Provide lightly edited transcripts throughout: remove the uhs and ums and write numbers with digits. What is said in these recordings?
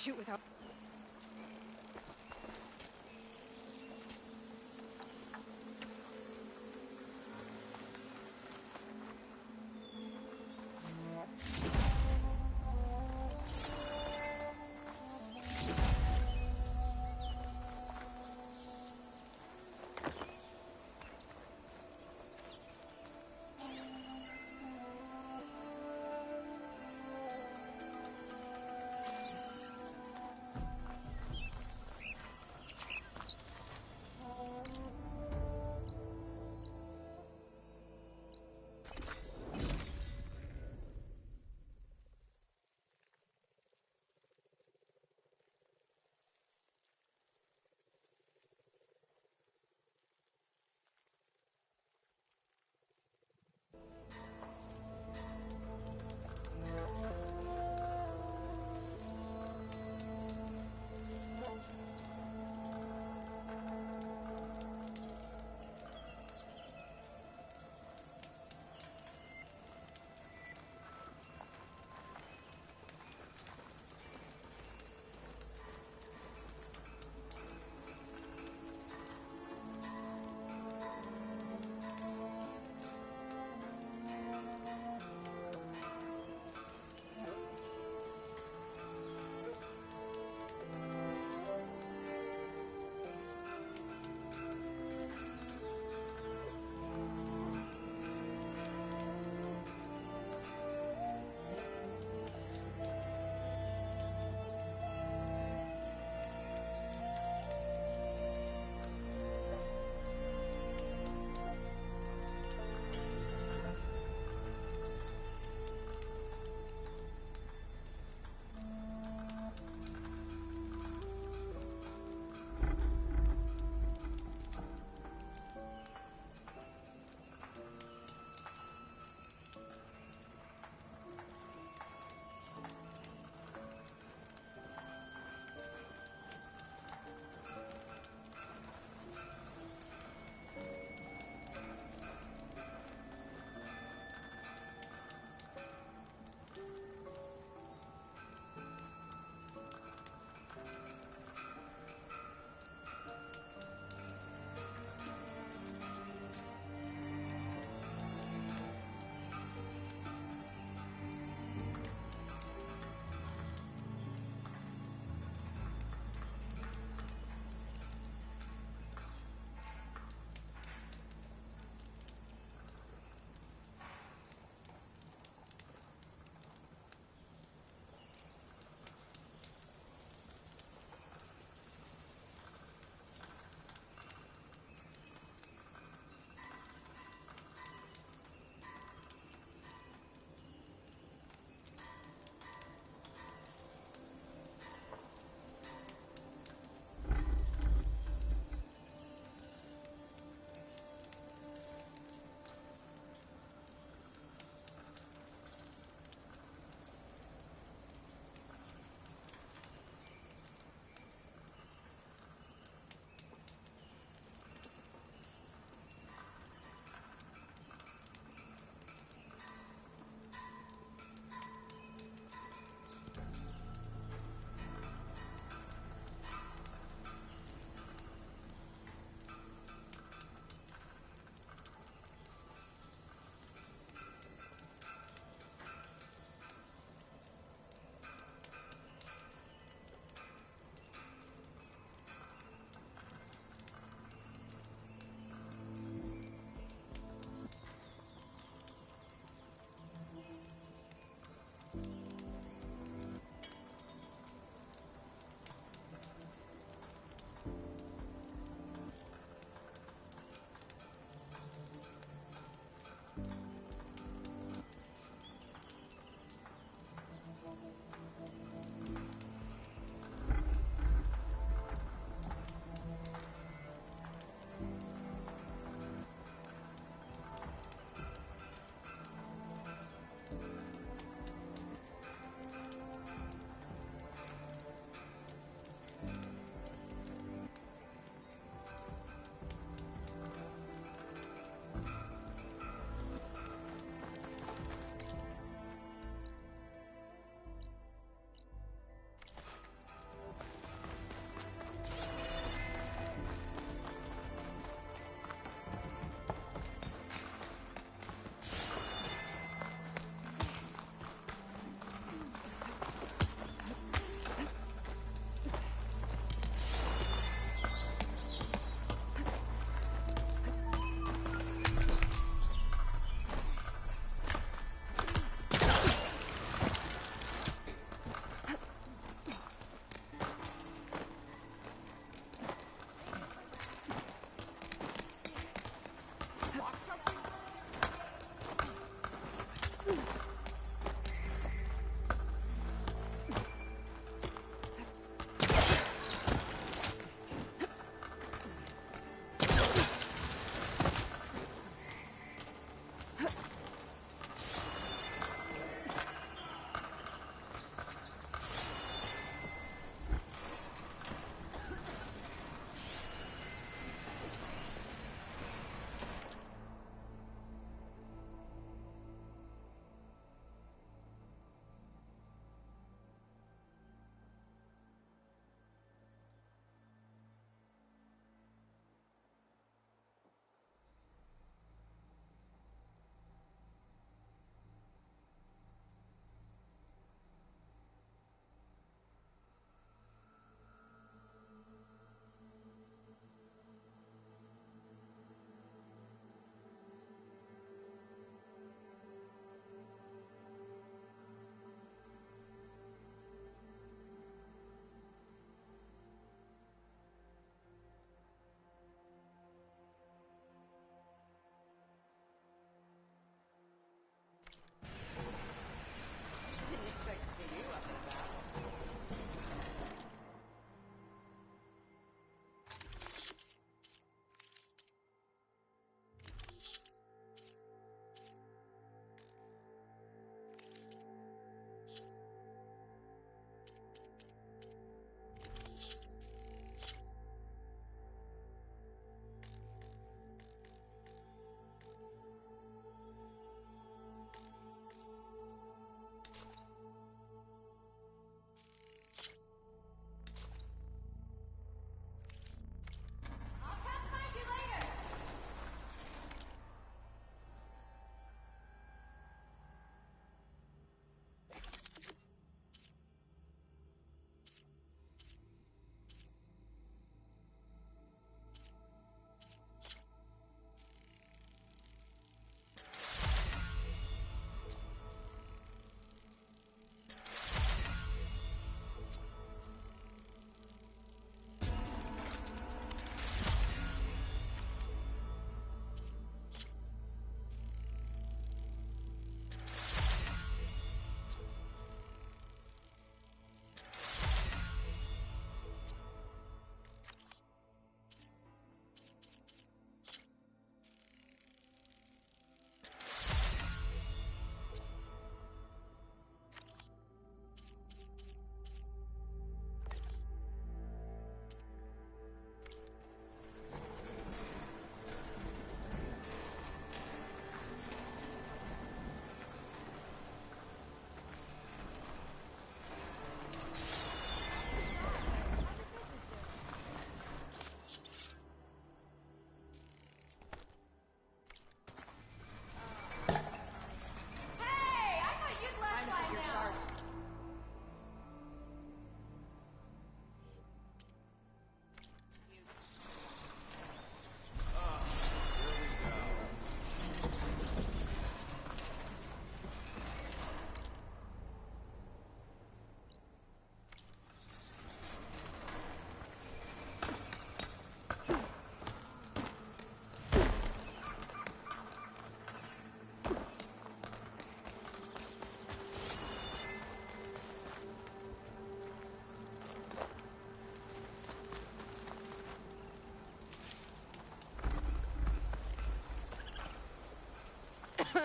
shoot without...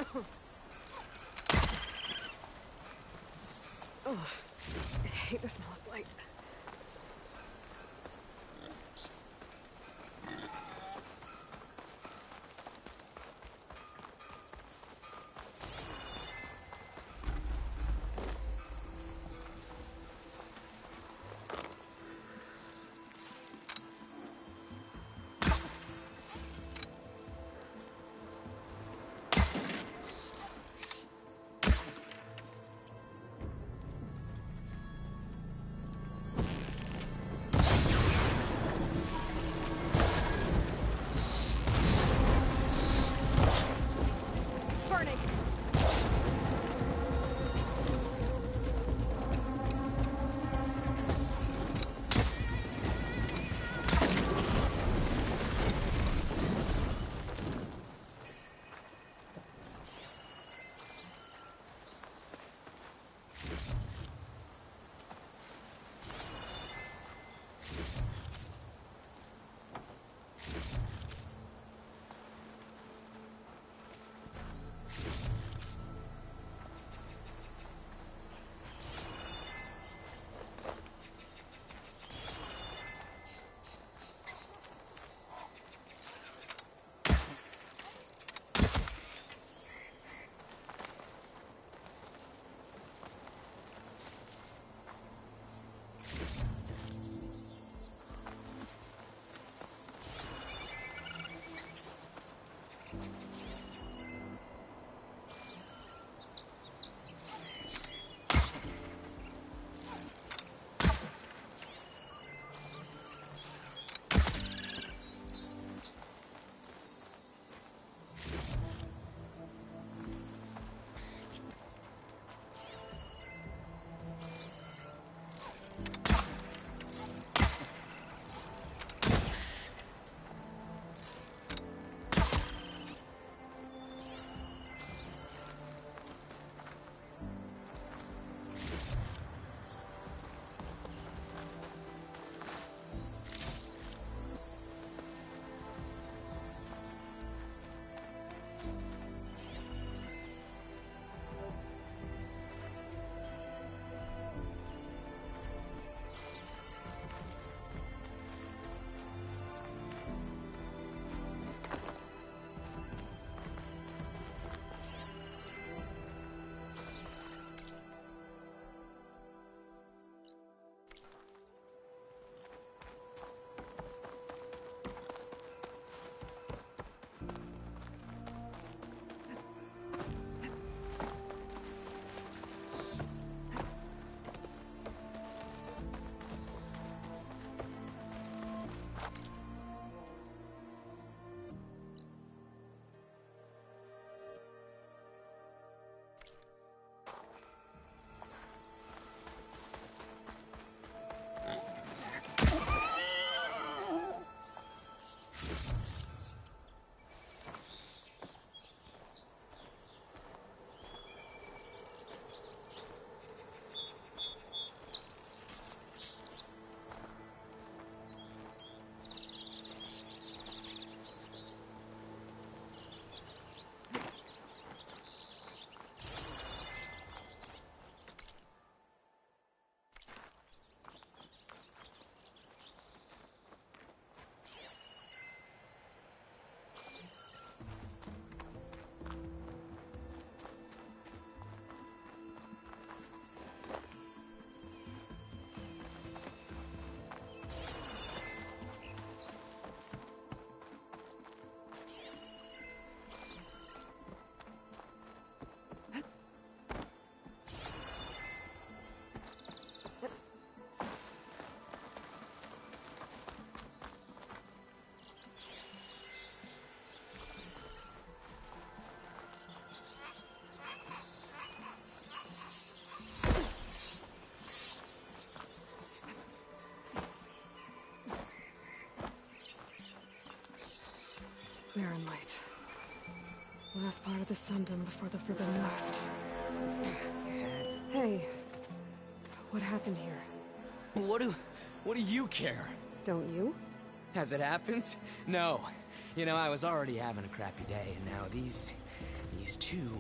Oh, I hate the smell of blight. Barren Light. Last part of the Sundom before the Forbidden West. Hey, what happened here? What do you care? Don't you? As it happens? No. You know, I was already having a crappy day, and now these These two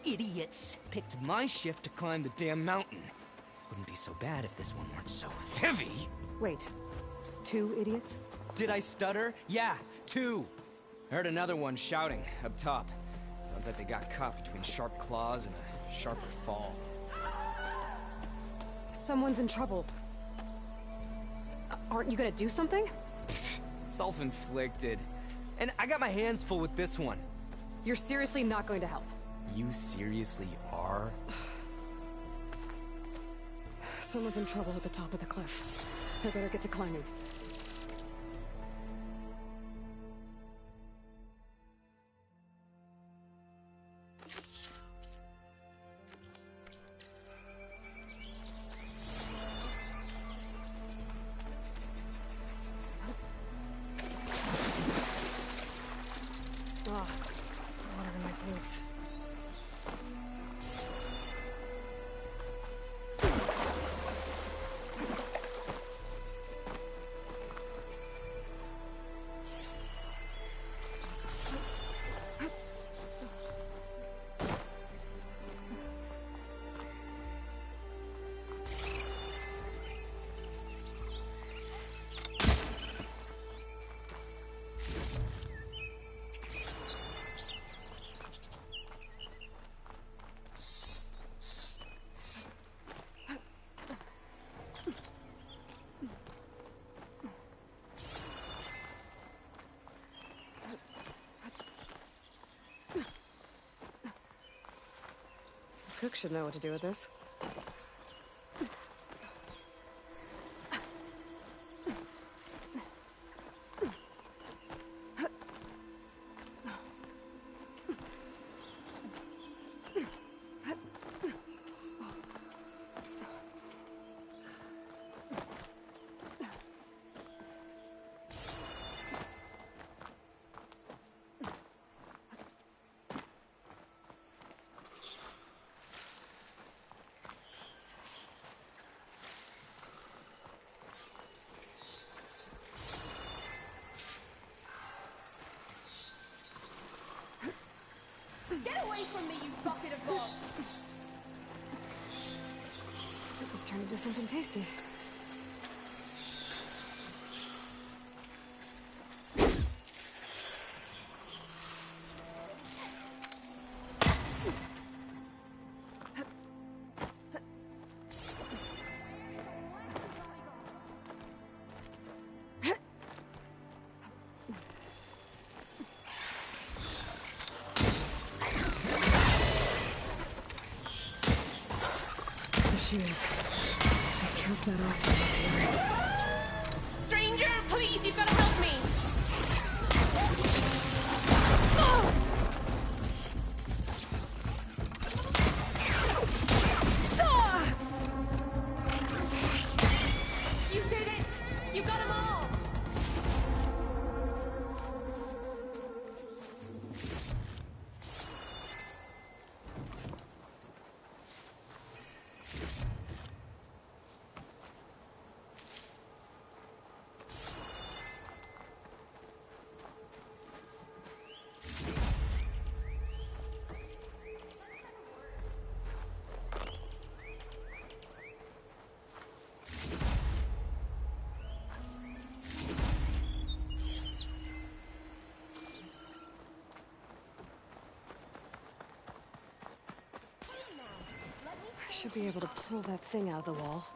idiots picked my shift to climb the damn mountain. Wouldn't be so bad if this one weren't so heavy. Wait, 2 idiots? Did I stutter? Yeah, 2. I heard another one shouting up top. Sounds like they got caught between sharp claws and a sharper fall. Someone's in trouble. Aren't you gonna do something? Self-inflicted. And I got my hands full with this one. You're seriously not going to help? You seriously are? Someone's in trouble at the top of the cliff. I better get to climbing. Water in my boots. Cook should know what to do with this. Get away from me, you bucket of balls! This turned into something tasty. She is. I choked that awesome. Stranger, please, you've got to help me! You did it! You got them all! I should be able to pull that thing out of the wall.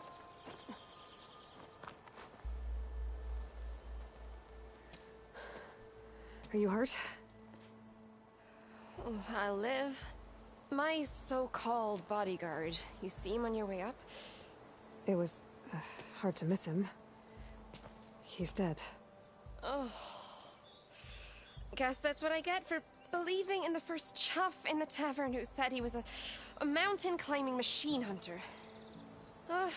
Are you hurt? I'll live. My so-called bodyguard. You see him on your way up? It was hard to miss him. He's dead. Oh. Guess that's what I get for believing in the first chuff in the tavern who said he was a mountain-climbing machine hunter. Ugh.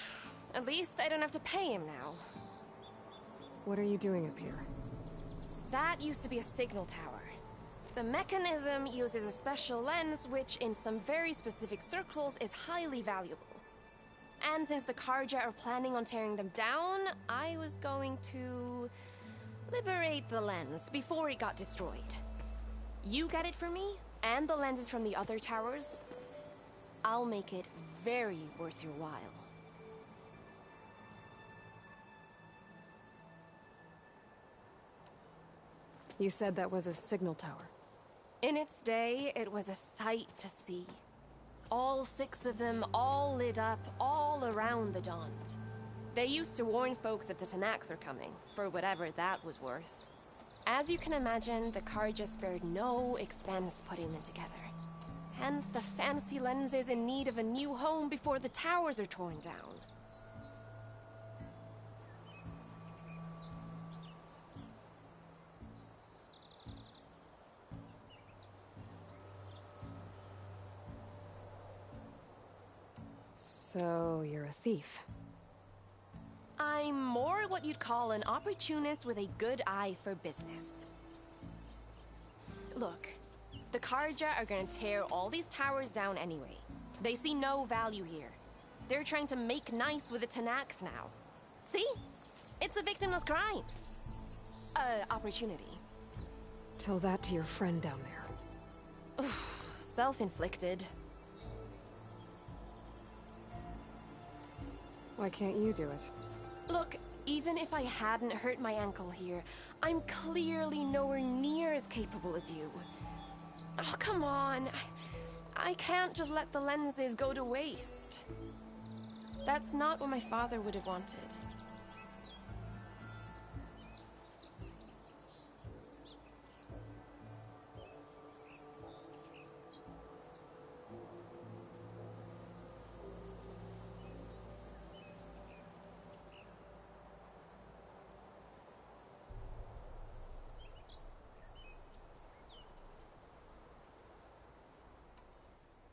At least I don't have to pay him now. What are you doing up here? That used to be a signal tower. The mechanism uses a special lens which, in some very specific circles, is highly valuable. And since the Carja are planning on tearing them down, I was going to liberate the lens before it got destroyed. You get it for me, and the lenses from the other towers, I'll make it very worth your while. You said that was a signal tower. In its day, it was a sight to see. All 6 of them, all lit up, all around the Dawns. They used to warn folks that the Tenakth are coming, for whatever that was worth. As you can imagine, the Carja spared no expense putting them together. Hence the fancy lenses in need of a new home before the towers are torn down. So, you're a thief. I'm more what you'd call an opportunist with a good eye for business. Look, the Carja are gonna tear all these towers down anyway. They see no value here. They're trying to make nice with the Tenakth now. See? It's a victimless crime. Opportunity. Tell that to your friend down there. Self-inflicted. Why can't you do it? Look, even if I hadn't hurt my ankle here, I'm clearly nowhere near as capable as you. Oh, come on. I can't just let the lenses go to waste. That's not what my father would have wanted.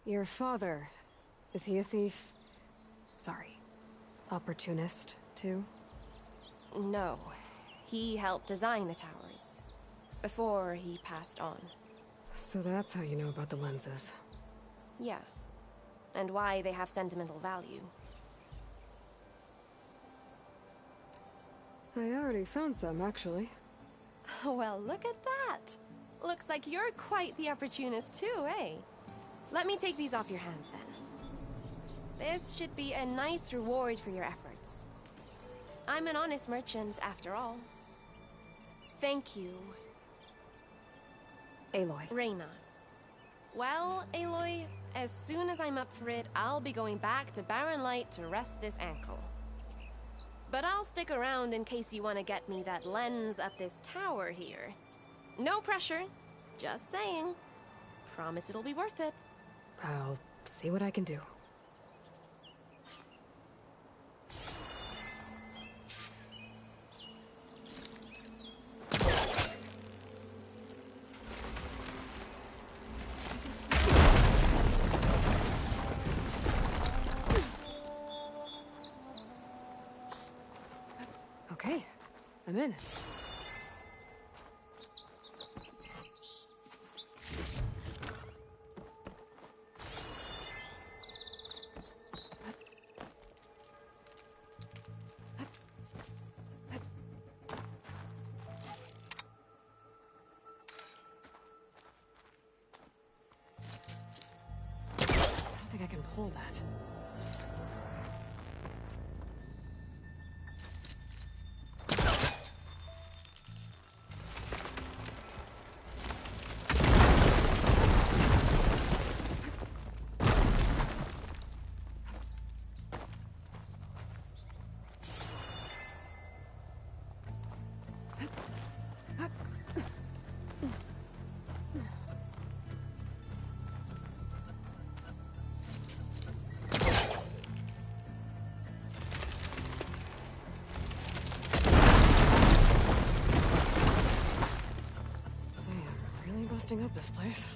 Your father, is he a thief? Sorry, opportunist, too? No. He helped design the towers. Before he passed on. So that's how you know about the lenses. Yeah. And why they have sentimental value. I already found some, actually. Well, look at that! Looks like you're quite the opportunist too, eh? Let me take these off your hands, then. This should be a nice reward for your efforts. I'm an honest merchant, after all. Thank you. Aloy. Reyna. Well, Aloy, as soon as I'm up for it, I'll be going back to Barren Light to rest this ankle. But I'll stick around in case you want to get me that lens up this tower here. No pressure. Just saying. Promise it'll be worth it. I'll see what I can do. Okay, I'm in. I can pull that. Busting up this place.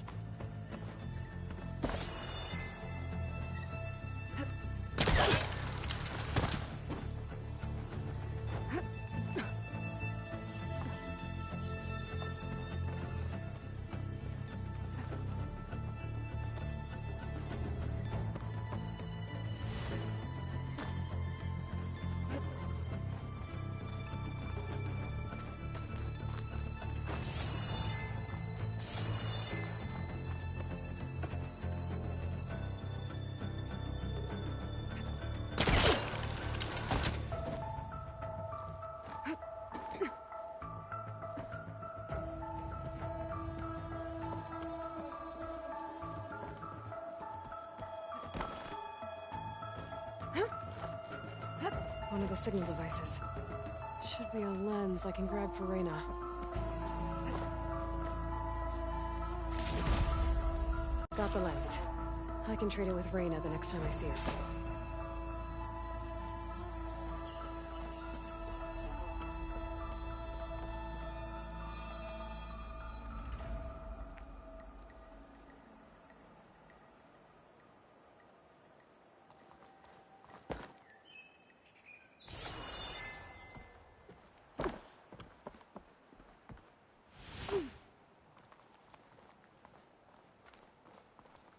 one of the signal devices. Should be a lens I can grab for Reyna. Got the lens. I can trade it with Reyna the next time I see her.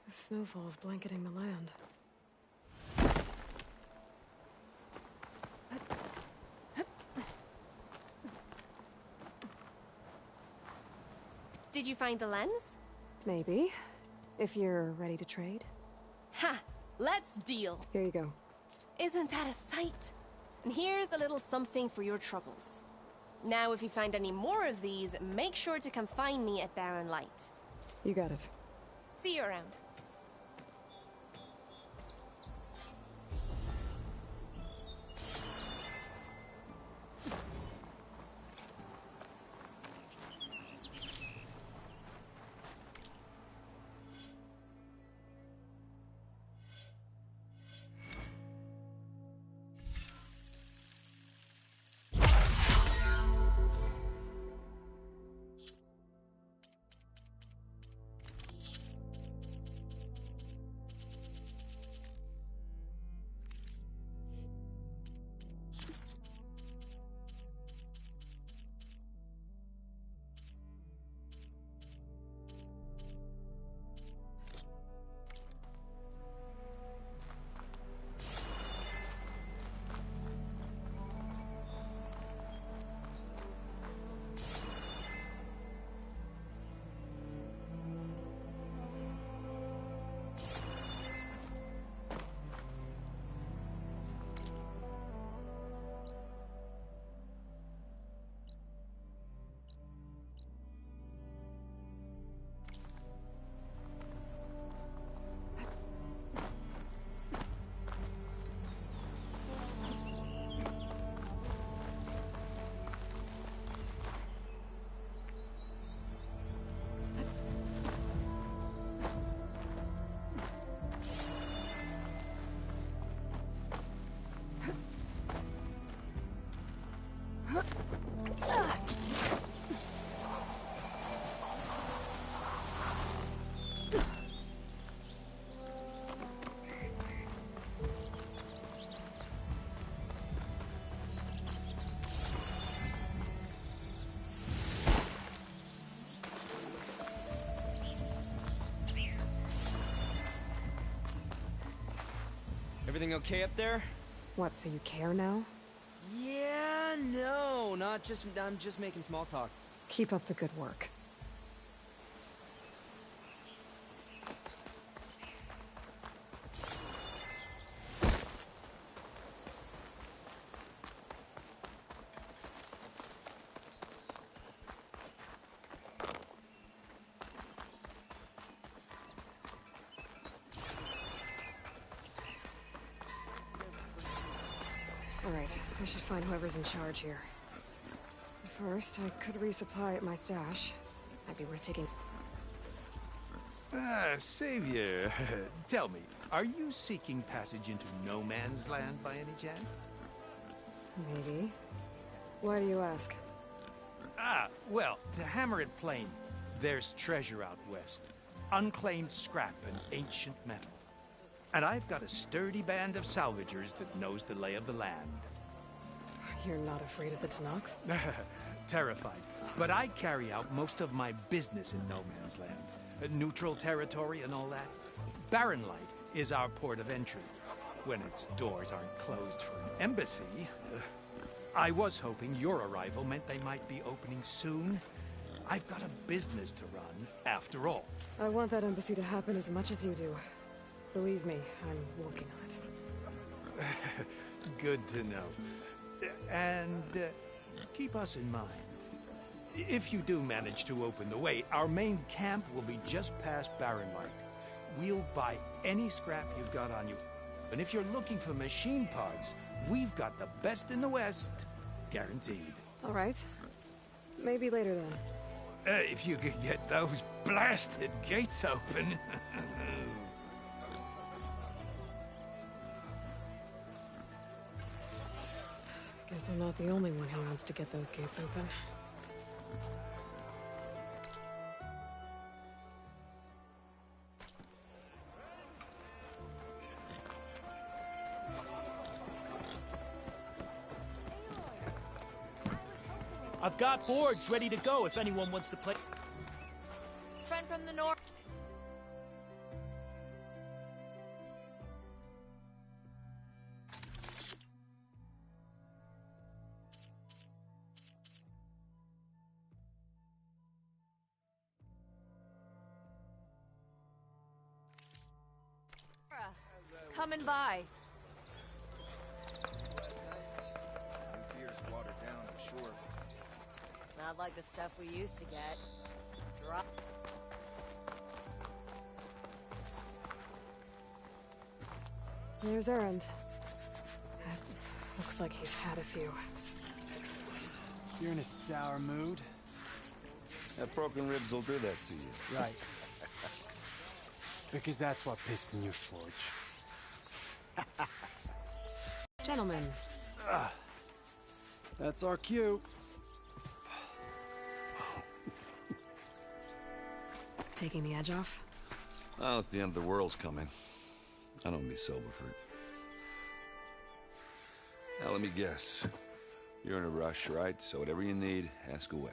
The snowfall's blanketing the land. Did you find the lens? Maybe. If you're ready to trade. Ha! Let's deal! Here you go. Isn't that a sight? And here's a little something for your troubles. Now, if you find any more of these, make sure to come find me at Barren Light. You got it. See you around. Everything okay up there? What, so you care now? Yeah, no, not just... I'm just making small talk. Keep up the good work. Alright, I should find whoever's in charge here. First, I could resupply at my stash. Might be worth taking... Savior, tell me, are you seeking passage into no man's land by any chance? Maybe. Why do you ask? Well, to hammer it plain, there's treasure out west. Unclaimed scrap and ancient metal. And I've got a sturdy band of salvagers that knows the lay of the land. You're not afraid of the Tenakth? Terrified. But I carry out most of my business in no man's land. Neutral territory and all that. Barren Light is our port of entry. When its doors aren't closed for an embassy. I was hoping your arrival meant they might be opening soon. I've got a business to run, after all. I want that embassy to happen as much as you do. Believe me, I'm working on it. Good to know. And keep us in mind. If you do manage to open the way, our main camp will be just past Barren Light. We'll buy any scrap you've got on you. And if you're looking for machine parts, We've got the best in the West, guaranteed. All right. Maybe later then. If you could get those blasted gates open. Guess I'm not the only one who wants to get those gates open. I've got boards ready to go if anyone wants to play. Friend from the north. Coming by. Beer's watered down, I'm sure. Not like the stuff we used to get. Drop. There's Erend. Looks like he's had a few. You're in a sour mood? That broken ribs will do that to you. Right. Because that's what piston you forge. Gentlemen, That's our cue. taking the edge off? Oh, if the end of the world's coming, I don't be sober for it. Now, let me guess. You're in a rush, right? So whatever you need, ask away.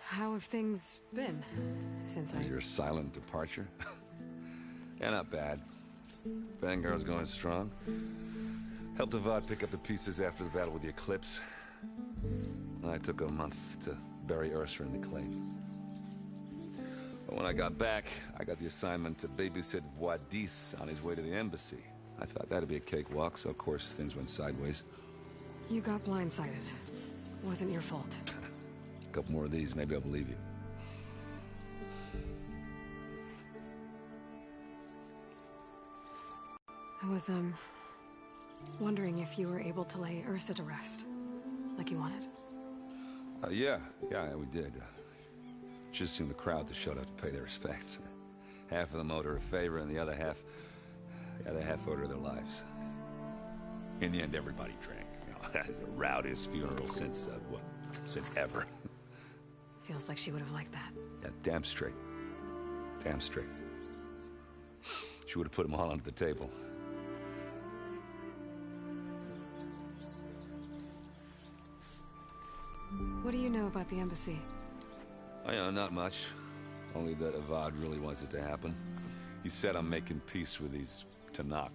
How have things been since Your silent departure? Yeah, not bad. Vanguard's going strong. Helped Avad pick up the pieces after the battle with the Eclipse. I took a month to bury Ursa in the claim. But when I got back, I got the assignment to babysit Wadis on his way to the embassy. I thought that'd be a cakewalk, so of course things went sideways. You got blindsided. Wasn't your fault. A couple more of these, maybe I'll believe you. I was, wondering if you were able to lay Ursa to rest, like you wanted. Yeah, we did. Just seemed the crowd that showed up to pay their respects. Half of them owed her a favor, and the other half owed her their lives. In the end, everybody drank. You know, that's the rowdiest funeral since ever. Feels like she would have liked that. Yeah, damn straight. Damn straight. She would have put them all under the table. What do you know about the embassy? Oh, yeah, not much. Only that Avad really wants it to happen. He said I'm making peace with these Tenakth.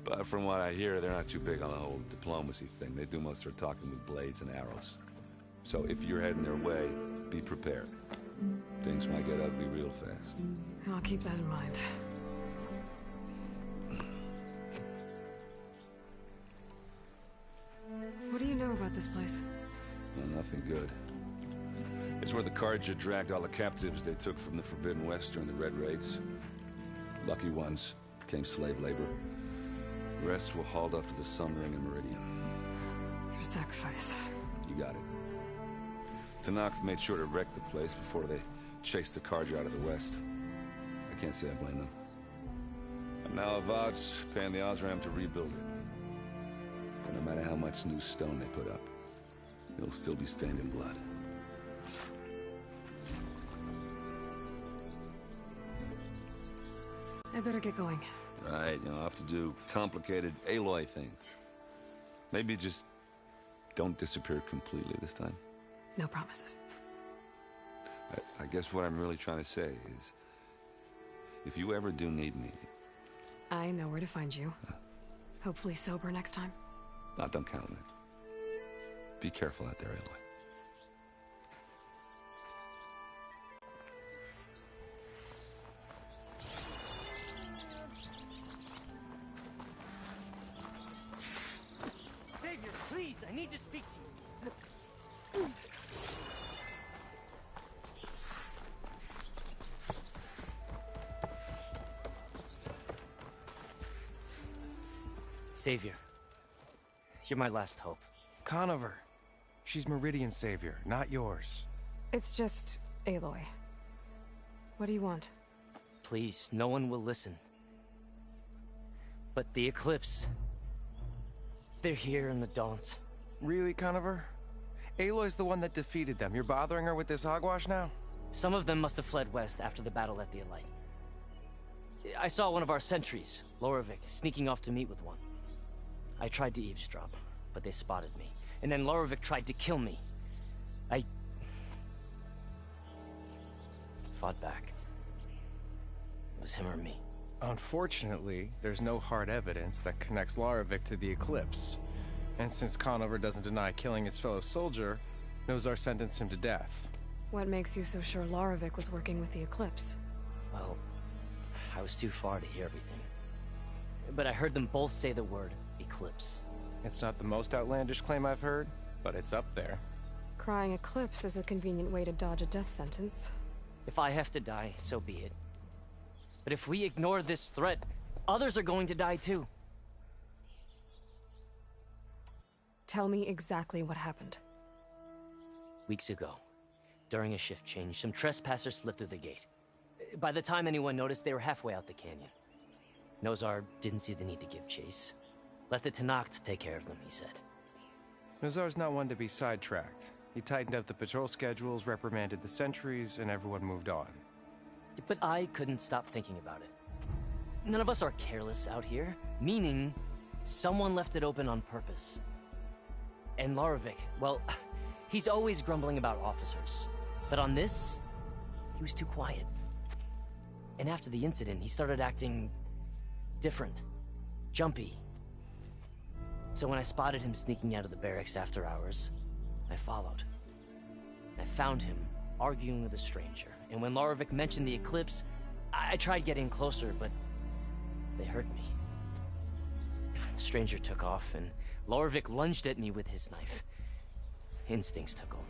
But from what I hear, they're not too big on the whole diplomacy thing. They do most of their talking with blades and arrows. So if you're heading their way, be prepared. Things might get ugly real fast. I'll keep that in mind. What do you know about this place? Well, nothing good. It's where the Carja dragged all the captives they took from the Forbidden West during the Red Raids. Lucky ones became slave labor. The rest were hauled off to the Sun Ring and Meridian. Your sacrifice. You got it. Tenakth made sure to wreck the place before they chased the Carja out of the West. I can't say I blame them. And now Avad's paying the Osram to rebuild it. And no matter how much new stone they put up, it'll still be stained in blood. I better get going. Right, I'll have to do complicated Aloy things. Maybe just don't disappear completely this time. No promises. I guess what I'm really trying to say is, if you ever do need me... I know where to find you. Hopefully sober next time. Don't count on it. Be careful out there, Aloy. Savior, please, I need to speak to you. savior. You're my last hope. Conover. She's Meridian's savior, not yours. It's just Aloy. What do you want? Please, no one will listen. But the Eclipse... they're here in the Daunt. Really, Conover? Aloy's the one that defeated them. You're bothering her with this hogwash now? Some of them must have fled west after the battle at the Elite. I saw one of our sentries, Loravik, sneaking off to meet with one. I tried to eavesdrop, but they spotted me. And then Loravik tried to kill me. I... fought back. It was him or me. Unfortunately, there's no hard evidence that connects Loravik to the Eclipse. And since Conover doesn't deny killing his fellow soldier, Nozar sentenced him to death. What makes you so sure Loravik was working with the Eclipse? Well, I was too far to hear everything. But I heard them both say the word Eclipse. It's not the most outlandish claim I've heard, but it's up there. Crying Eclipse is a convenient way to dodge a death sentence. If I have to die, so be it. But if we ignore this threat, others are going to die too. Tell me exactly what happened. Weeks ago, during a shift change, some trespassers slipped through the gate. By the time anyone noticed, they were halfway out the canyon. Nozar didn't see the need to give chase. Let the Tenakth take care of them, he said. Nozar's not one to be sidetracked. He tightened up the patrol schedules, reprimanded the sentries, and everyone moved on. But I couldn't stop thinking about it. None of us are careless out here, meaning someone left it open on purpose. And Loravik, well, he's always grumbling about officers. But on this, he was too quiet. And after the incident, he started acting different, jumpy. So when I spotted him sneaking out of the barracks after hours, I followed. I found him arguing with a stranger. And when Loravik mentioned the Eclipse, I tried getting closer, but they hurt me. The stranger took off, and Loravik lunged at me with his knife. Instincts took over.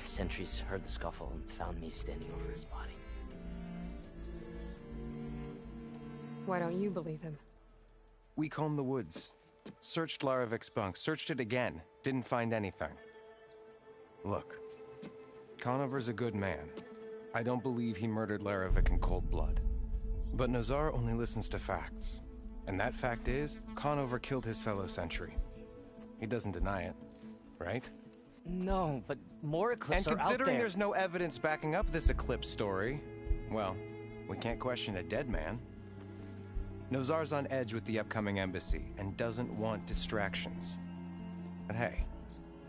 Sentries heard the scuffle and found me standing over his body. Why don't you believe him? We combed the woods. Searched Laravik's bunk, searched it again. Didn't find anything. Look, Conover's a good man. I don't believe he murdered Laravik in cold blood. But Nozar only listens to facts. And that fact is, Conover killed his fellow sentry. He doesn't deny it, right? No, but more Eclipse are out there. And considering there's no evidence backing up this Eclipse story, well, we can't question a dead man. Nozar's on edge with the upcoming embassy and doesn't want distractions. But hey,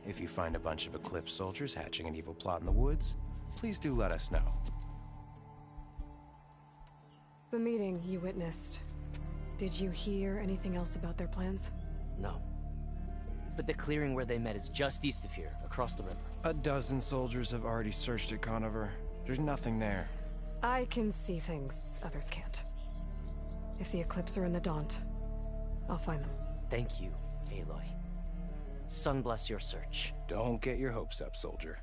if you find a bunch of Eclipse soldiers hatching an evil plot in the woods, please do let us know. The meeting you witnessed. Did you hear anything else about their plans? No. But the clearing where they met is just east of here, across the river. A dozen soldiers have already searched it, Conover. There's nothing there. I can see things others can't. If the Eclipse are in the Daunt, I'll find them. Thank you, Aloy. Sun bless your search. Don't get your hopes up, soldier.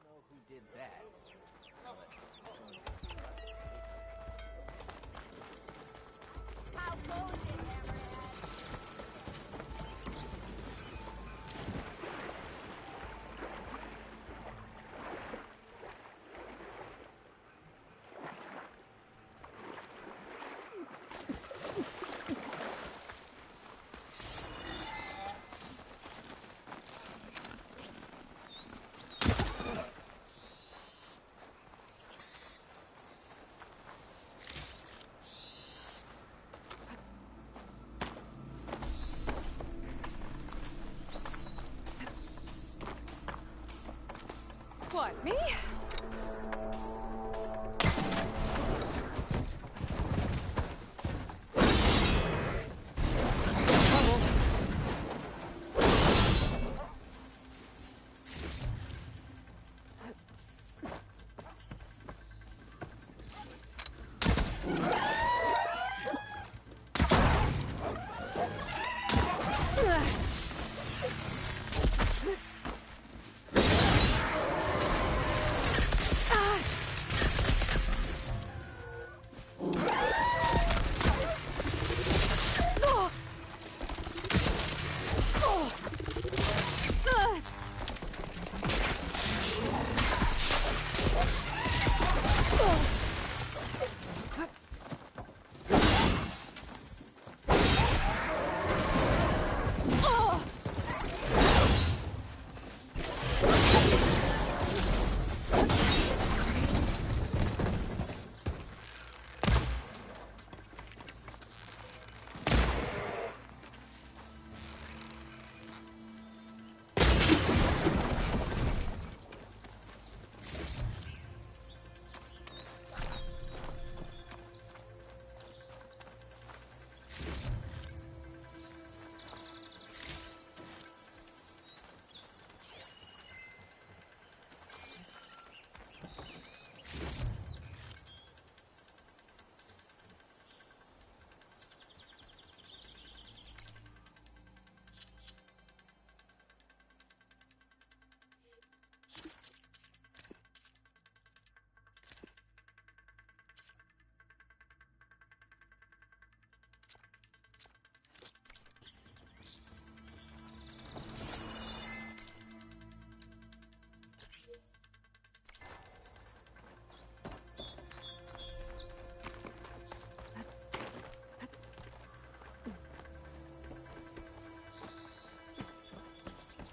know who did that. How goes it, Hammerhead? What, me?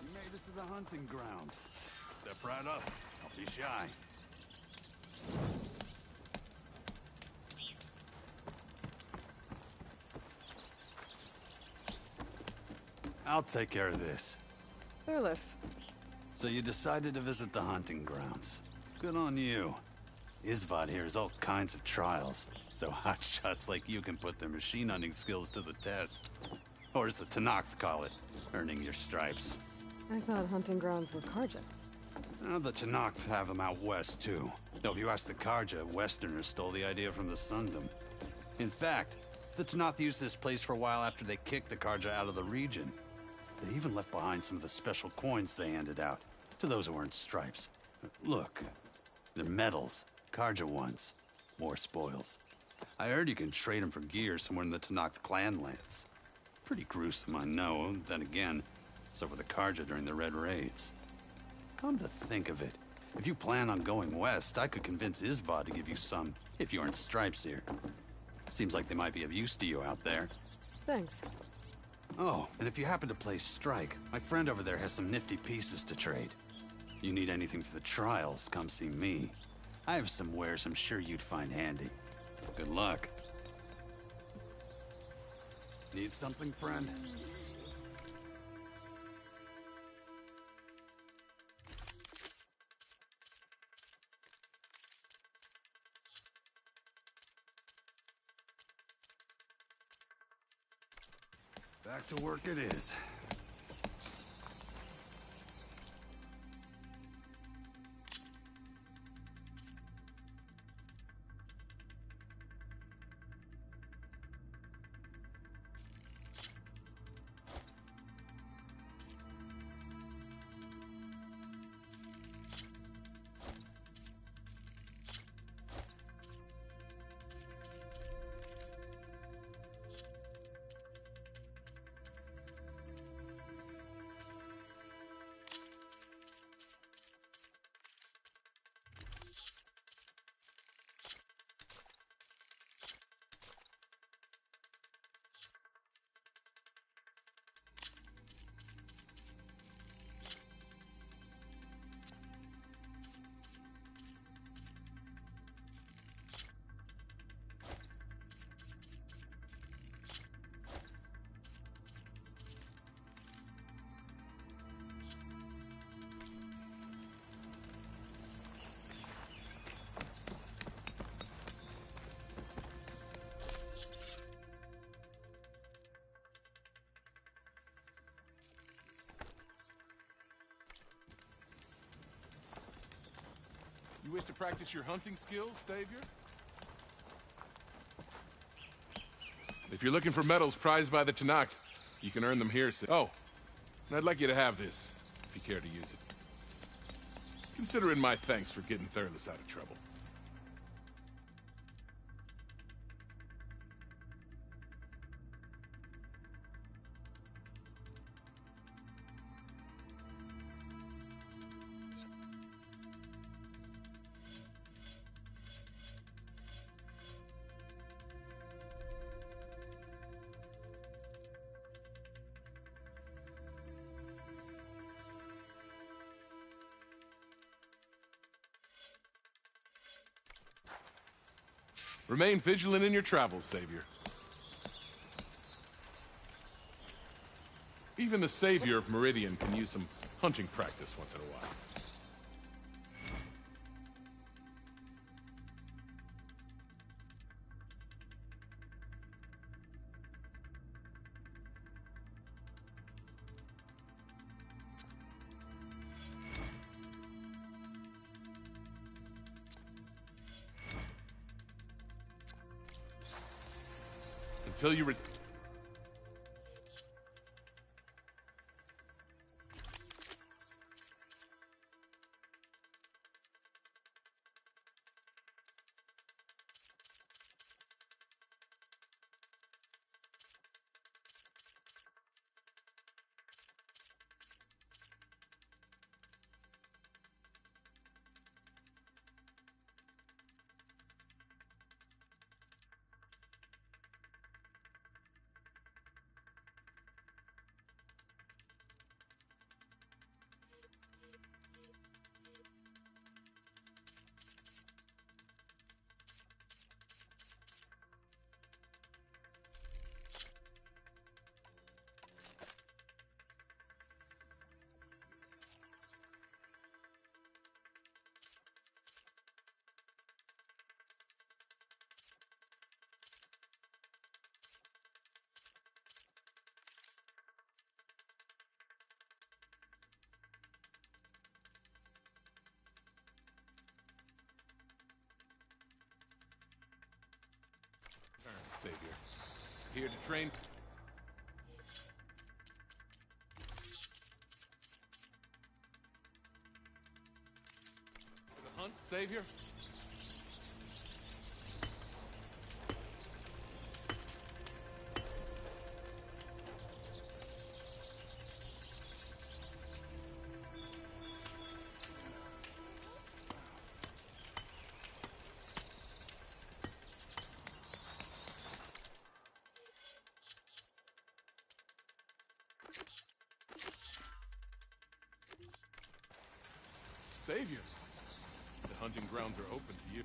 You made it to the hunting grounds. Step right up. Don't be shy. I'll take care of this. Fearless. So you decided to visit the hunting grounds. Good on you. Isvad here has all kinds of trials, so hotshots like you can put their machine hunting skills to the test. Or as the Tenakth call it, earning your stripes. I thought hunting grounds were Karja. The Tenakth have them out west, too. Though if you ask the Karja, Westerners stole the idea from the Sundom. In fact, the Tenakth used this place for a while after they kicked the Karja out of the region. They even left behind some of the special coins they handed out, to those who earned stripes. Look, they're medals, Karja ones. More spoils. I heard you can trade them for gear somewhere in the Tenakth clan lands. Pretty gruesome, I know. Then again, so were the Karja during the Red Raids. Come to think of it, if you plan on going west, I could convince Isvad to give you some, if you earn stripes here. Seems like they might be of use to you out there. Thanks. Oh, and if you happen to play Strike, my friend over there has some nifty pieces to trade. You need anything for the trials, come see me. I have some wares I'm sure you'd find handy. Good luck. Need something, friend? Back to work it is. You wish to practice your hunting skills, Savior? If you're looking for medals prized by the Tenakth, you can earn them here. Oh, and I'd like you to have this, if you care to use it. Consider it my thanks for getting Thurles out of trouble. Remain vigilant in your travels, Savior. Even the Savior of Meridian can use some hunting practice once in a while. Until you Savior. Here to train. For the hunt, Savior? Savior, the hunting grounds are open to you.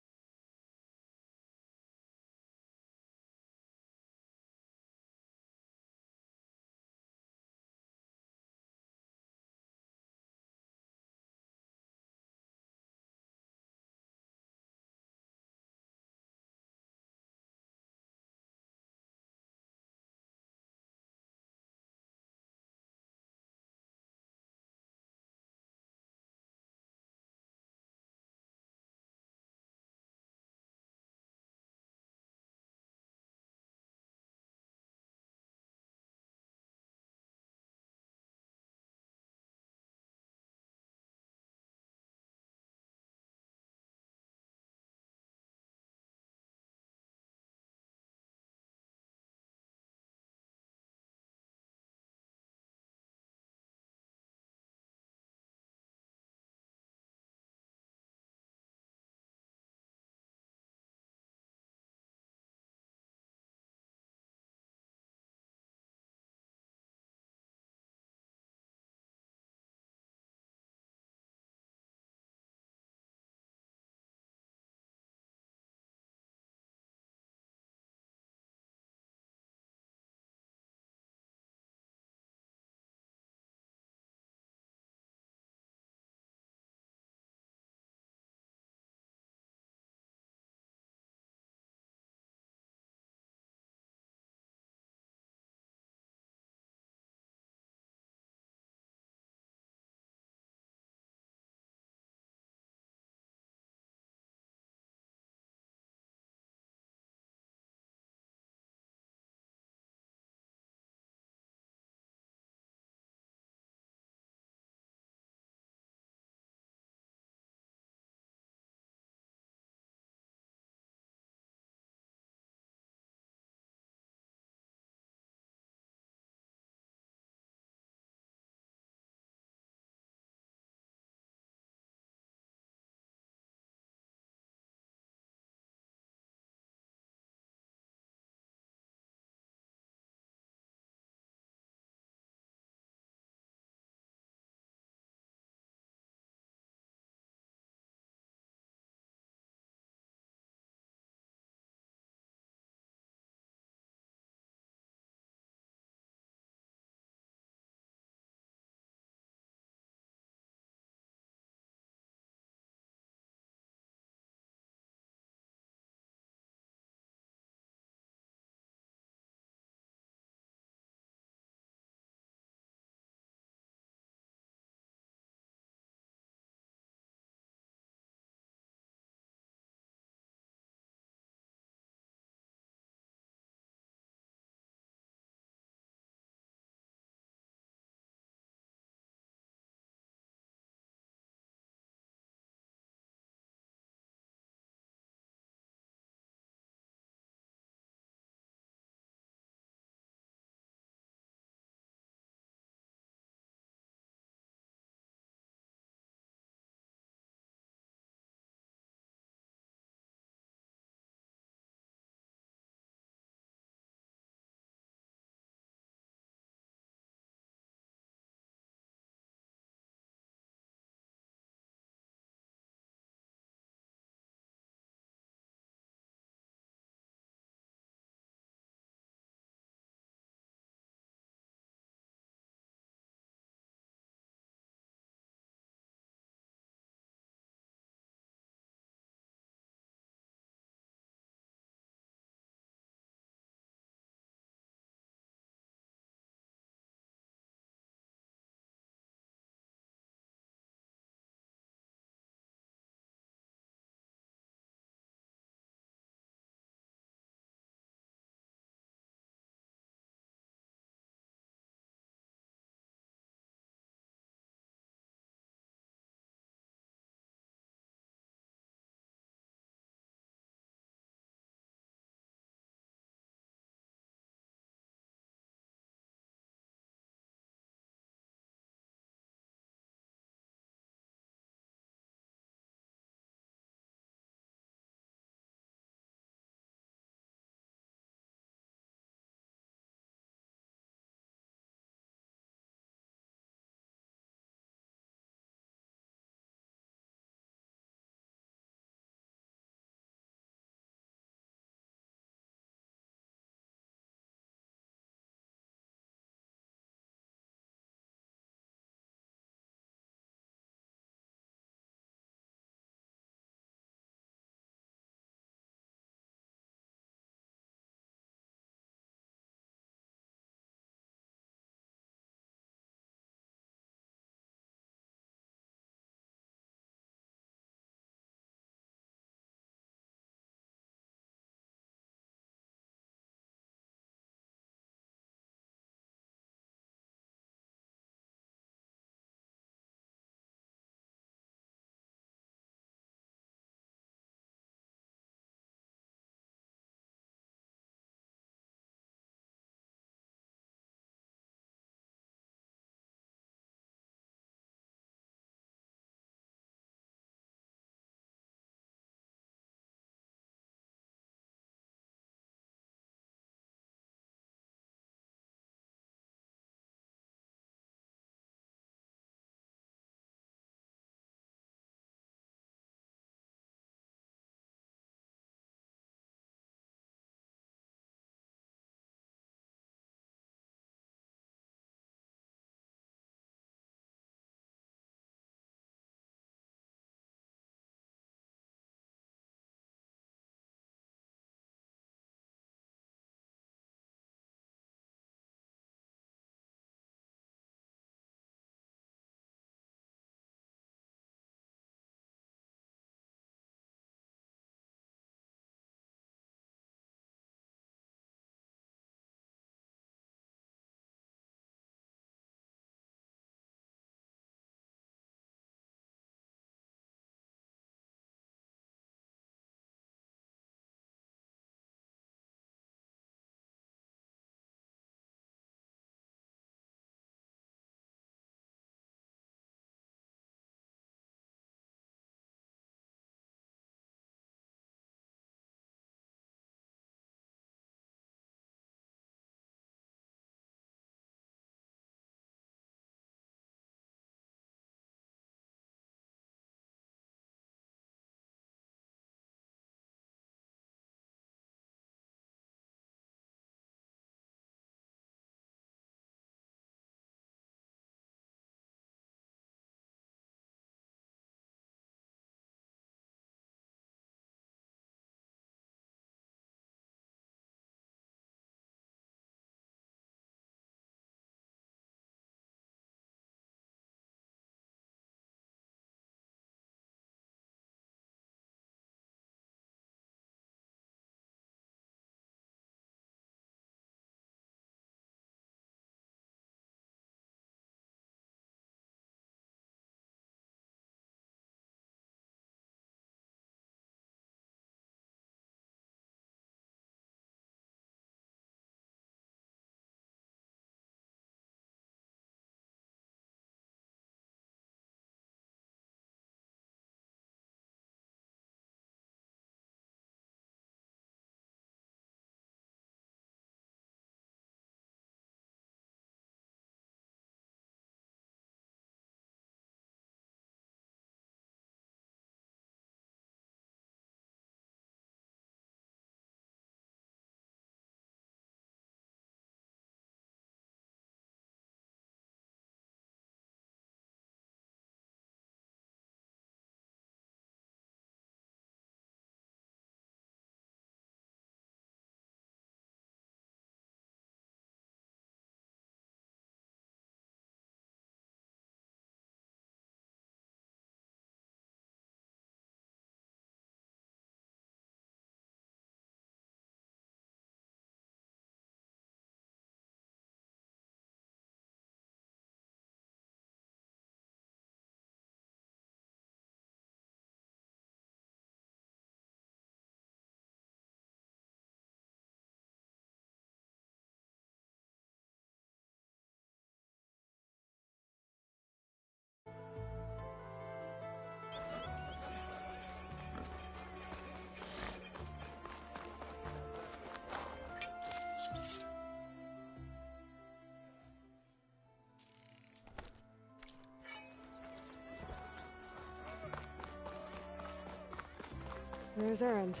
There's Erend.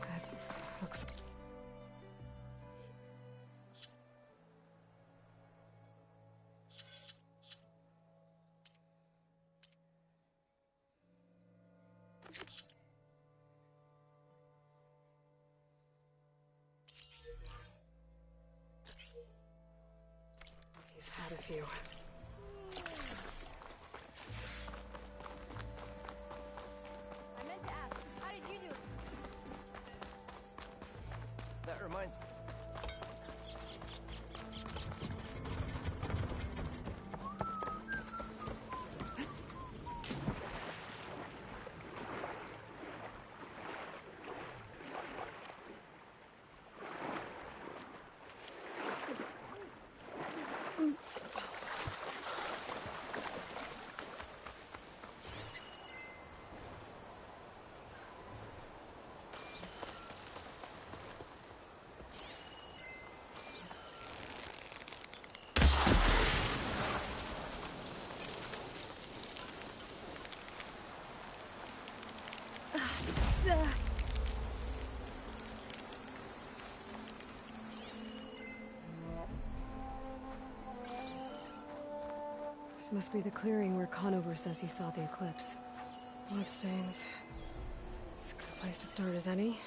That looks... He's had a few. I meant to ask, how did you do it? That reminds me. This must be the clearing where Conover says he saw the eclipse. Bloodstains. It's a good place to start as any.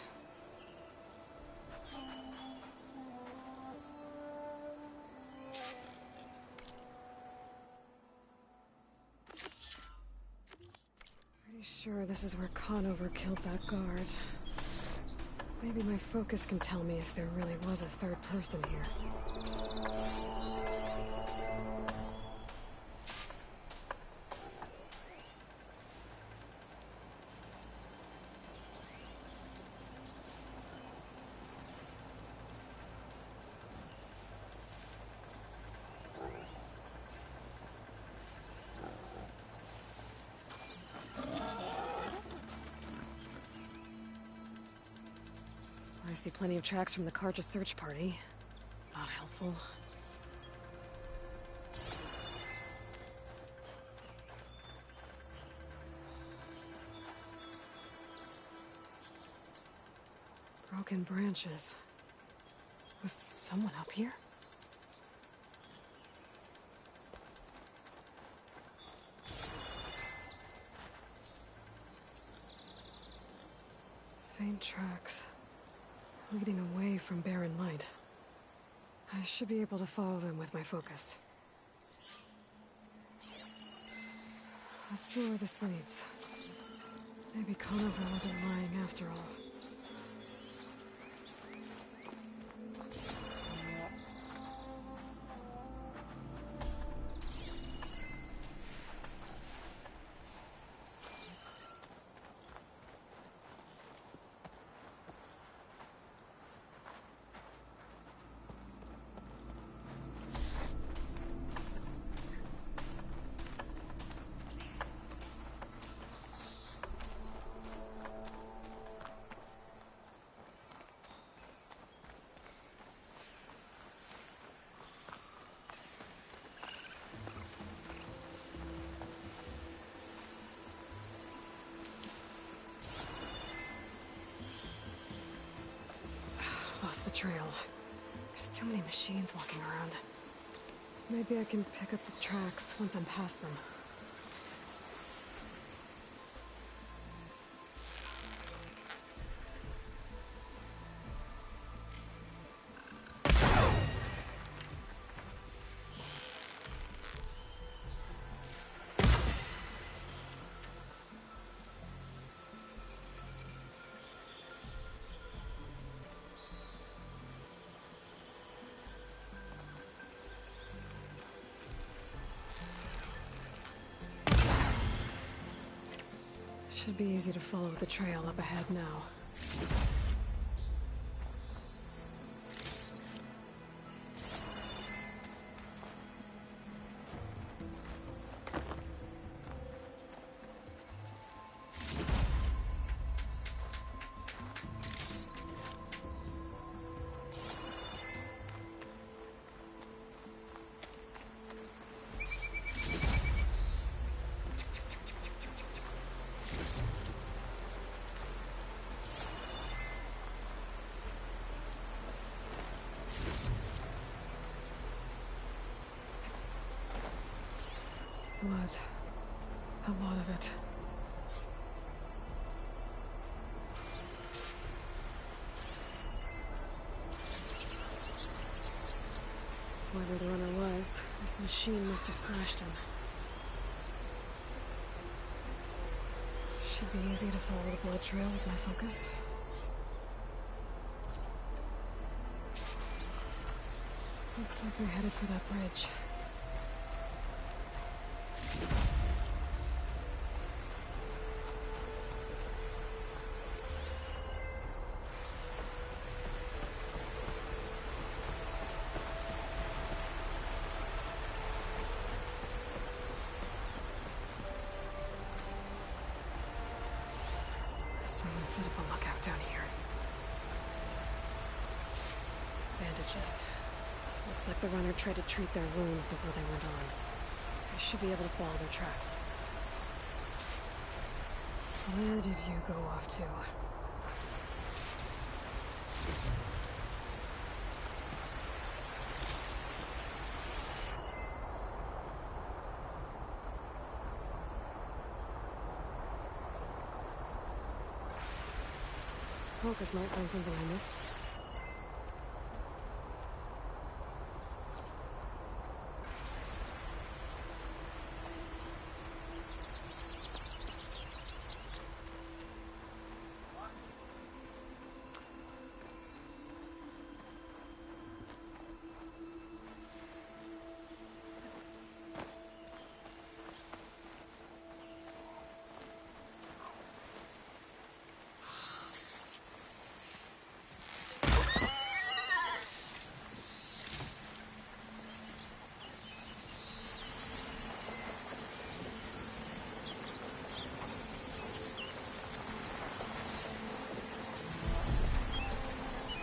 Pretty sure this is where Conover killed that guard. Maybe my focus can tell me if there really was a third person here. I see plenty of tracks from the Carja search party. Not helpful. Broken branches. Was someone up here? Faint tracks. Leading away from Barren Light. I should be able to follow them with my focus. Let's see where this leads. Maybe Conover wasn't lying after all. Lost the trail. There's too many machines walking around. Maybe I can pick up the tracks once I'm past them. Should be easy to follow the trail up ahead now. Blood. A lot of it. Whoever the runner was, this machine must have slashed him. Should be easy to follow the blood trail with my focus. Looks like they're headed for that bridge. Someone set up a lookout down here. Bandages. Looks like the runner tried to treat their wounds before they went on. I should be able to follow their tracks. Where did you go off to? Focus might find something I missed.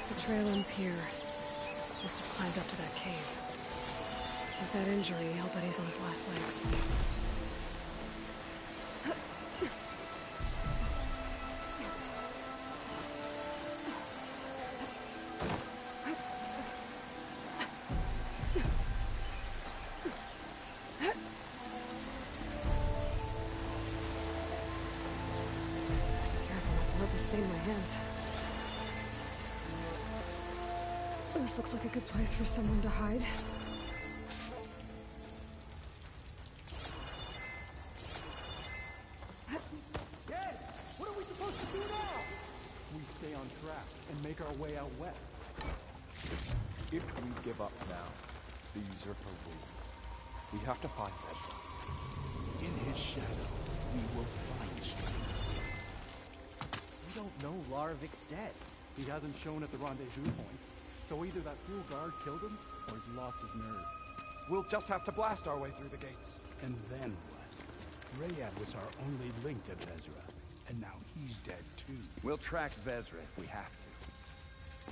The trail ends here. Must have climbed up to that cave. With that injury, I'll bet he's on his last legs. Careful not to let this stain my hands. This looks like a good place for someone to hide. Dad, what are we supposed to do now? We stay on track and make our way out west. If we give up now, the usurper wins. We have to find them. In his shadow, we will find strength. We don't know Laravic's dead. He hasn't shown at the rendezvous point. So either that fool guard killed him, or he's lost his nerve. We'll just have to blast our way through the gates. And then what? Rayad was our only link to Vezra, and now he's dead too. We'll track Vezra if we have to.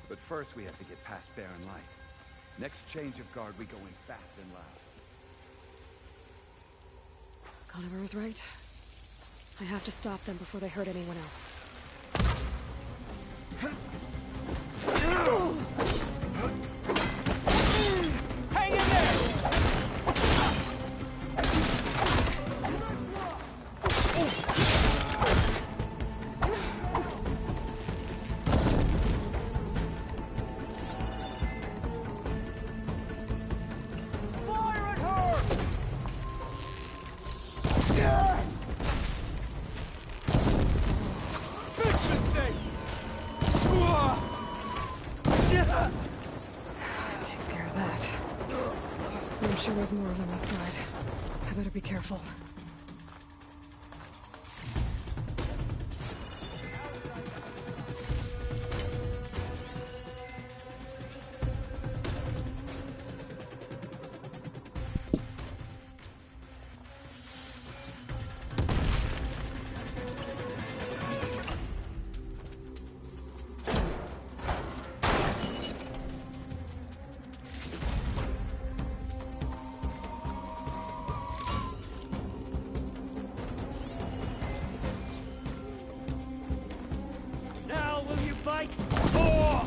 But first we have to get past Barren Light. Next change of guard, we go in fast and loud. Conover was right. I have to stop them before they hurt anyone else. Hang in there! Fire at her! Fix this thing! Takes care of that. I'm sure there's more of them outside. I better be careful. Now will you fight? Oh!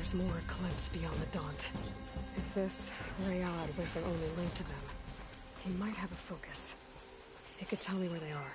there's more Eclipse beyond the Daunt. If this Rayad was their only link to them, he might have a focus. It could tell me where they are.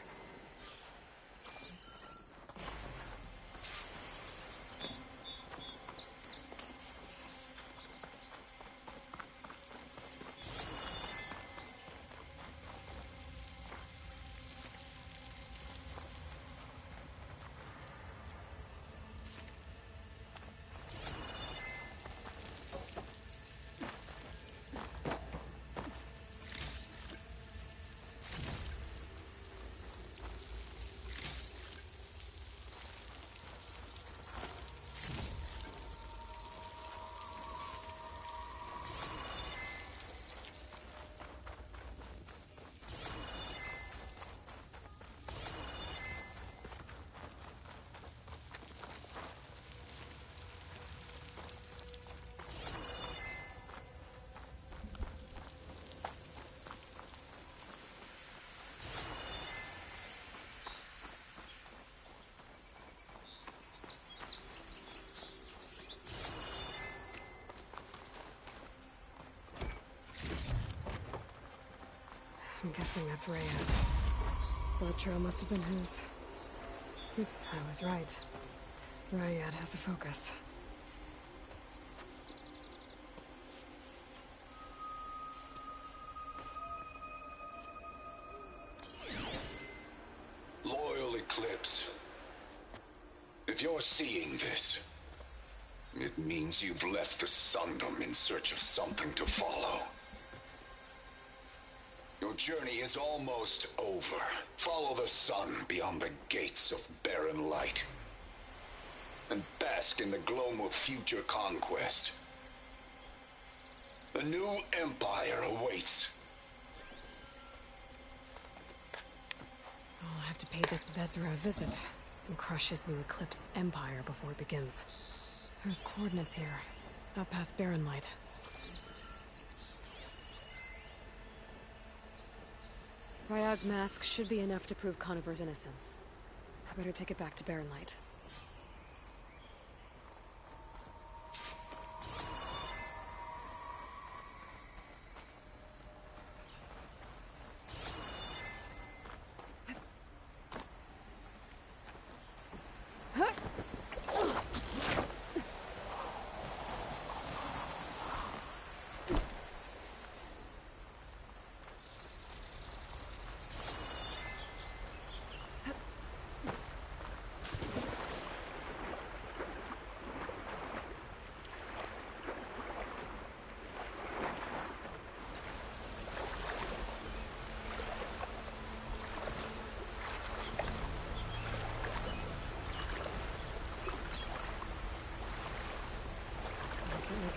I'm guessing that's Rayad. Blood trail must have been his. I was right. Rayad has a focus. Loyal Eclipse. If you're seeing this, it means you've left the Sundom in search of something to follow. Your journey is almost over. Follow the sun beyond the gates of barren light. And bask in the gloam of future conquest. The new empire awaits. I'll have to pay this Vezra a visit and crush his new Eclipse empire before it begins. There's coordinates here, out past Barren Light. Ryad's mask should be enough to prove Conover's innocence. I better take it back to Barren Light.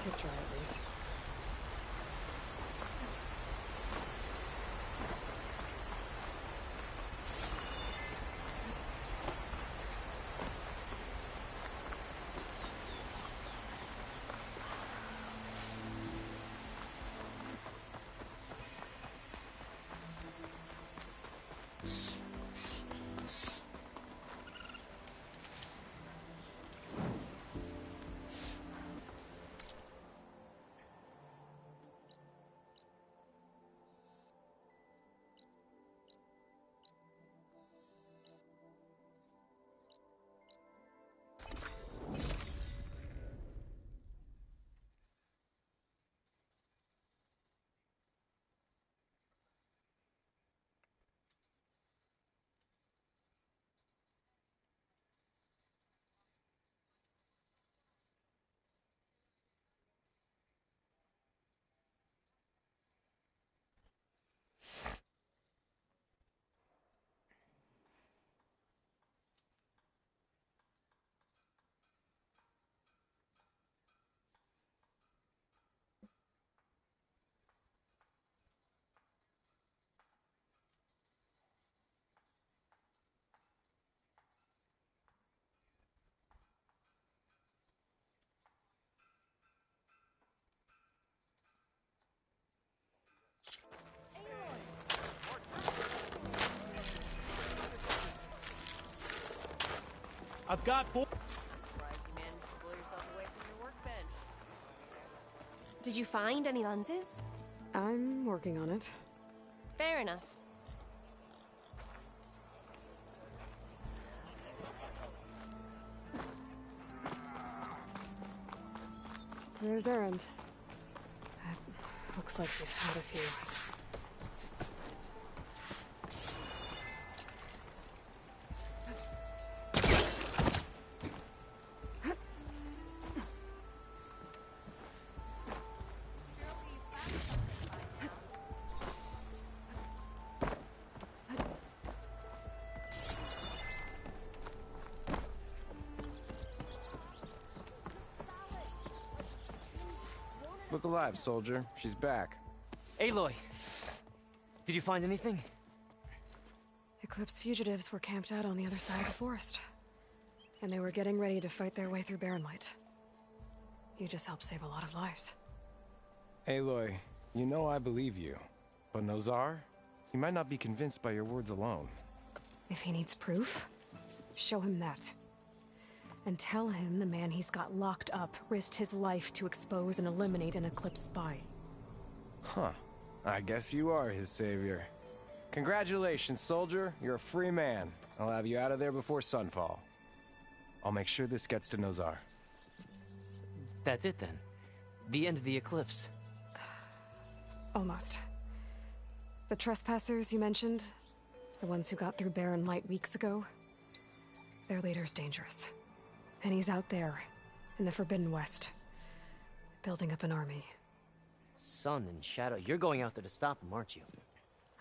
Picture at least. I've got four. Surprised you managed to pull yourself away from your workbench. Did you find any lenses? I'm working on it. Fair enough. There's Erend. Looks like he's had a few. Look alive, soldier. She's back. Aloy! Did you find anything? Eclipse fugitives were camped out on the other side of the forest. And they were getting ready to fight their way through Barren Light. You just helped save a lot of lives. Aloy, you know I believe you. But Nozar? He might not be convinced by your words alone. If he needs proof, show him that. And tell him the man he's got locked up risked his life to expose and eliminate an Eclipse spy. Huh. I guess you are his savior. Congratulations, soldier. You're a free man. I'll have you out of there before sunfall. I'll make sure this gets to Nozar. That's it then. The end of the Eclipse. Almost. The trespassers you mentioned, the ones who got through Barren Light weeks ago, their leader's dangerous. And he's out there, in the Forbidden West, building up an army. Sun and Shadow, you're going out there to stop him, aren't you?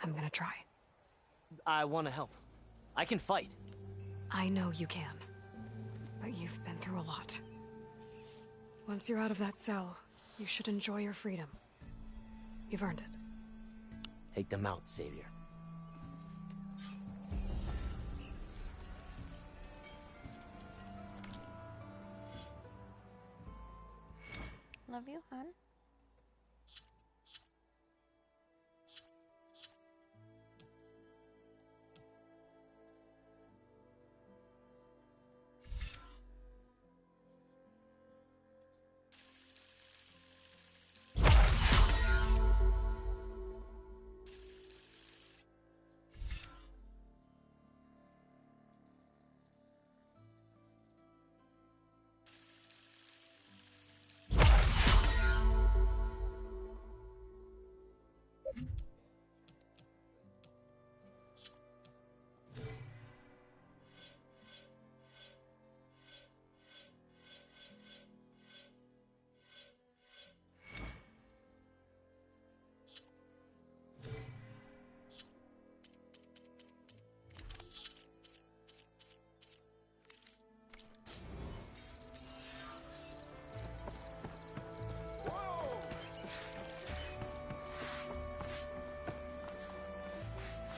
I'm gonna try. I want to help. I can fight. I know you can. But you've been through a lot. Once you're out of that cell, you should enjoy your freedom. You've earned it. Take them out, Savior. Love you, hon.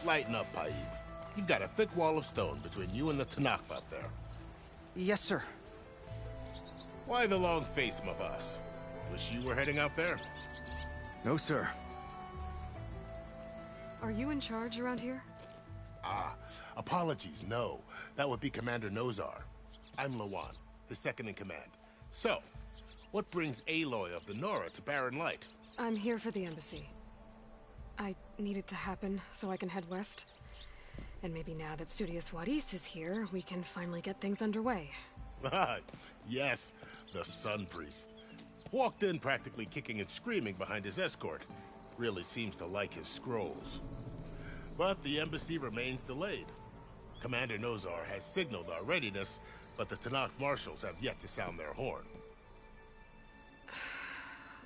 Lighten up, Paib. You've got a thick wall of stone between you and the Tenakth out there. Yes, sir. Why the long face, Mavas? Wish you were heading out there? No, sir. Are you in charge around here? Ah, apologies, no. That would be Commander Nozar. I'm Lawan, his second-in-command. So, what brings Aloy of the Nora to Barren Light? I'm here for the embassy. I need it to happen so I can head west. And maybe now that Studious Wadis is here, we can finally get things underway. Yes, the Sun Priest. Walked in practically kicking and screaming behind his escort. Really seems to like his scrolls. But the embassy remains delayed. Commander Nozar has signaled our readiness, but the Tenakth marshals have yet to sound their horn.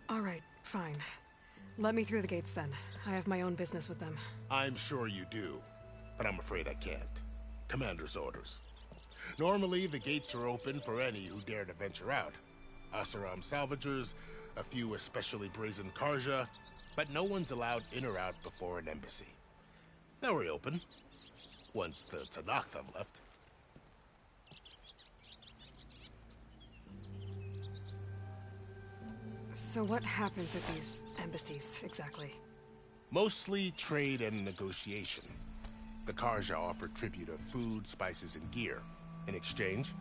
All right, fine. Let me through the gates then. I have my own business with them. I'm sure you do, but I'm afraid I can't. Commander's orders. Normally, the gates are open for any who dare to venture out. Asaram salvagers, a few especially brazen Karja, but no one's allowed in or out before an embassy. They'll reopen, once the Tenakth have left. So what happens at these embassies, exactly? Mostly trade and negotiation. The Karja offer tribute of food, spices, and gear. In exchange,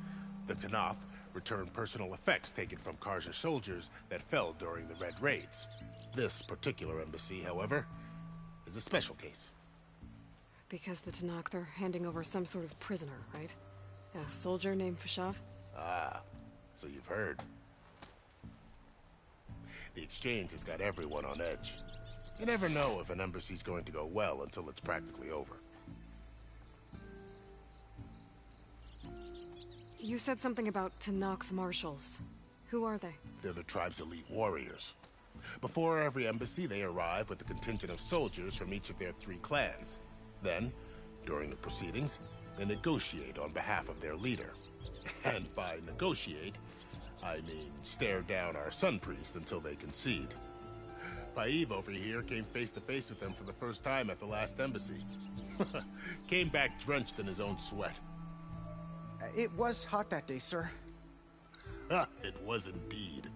the Tenakth return personal effects taken from Carja soldiers that fell during the Red Raids. This particular embassy, however, is a special case. Because the Tenakth are handing over some sort of prisoner, right? A soldier named Fashav? Ah, so you've heard. The exchange has got everyone on edge. You never know if an embassy's going to go well until it's practically over. You said something about Tenakth marshals. Who are they? They're the tribe's elite warriors. Before every embassy, they arrive with a contingent of soldiers from each of their 3 clans. Then, during the proceedings, they negotiate on behalf of their leader. And by negotiate, I mean stare down our Sun Priest until they concede. Paiv over here came face to face with them for the first time at the last embassy. Came back drenched in his own sweat. It was hot that day, sir. It was indeed.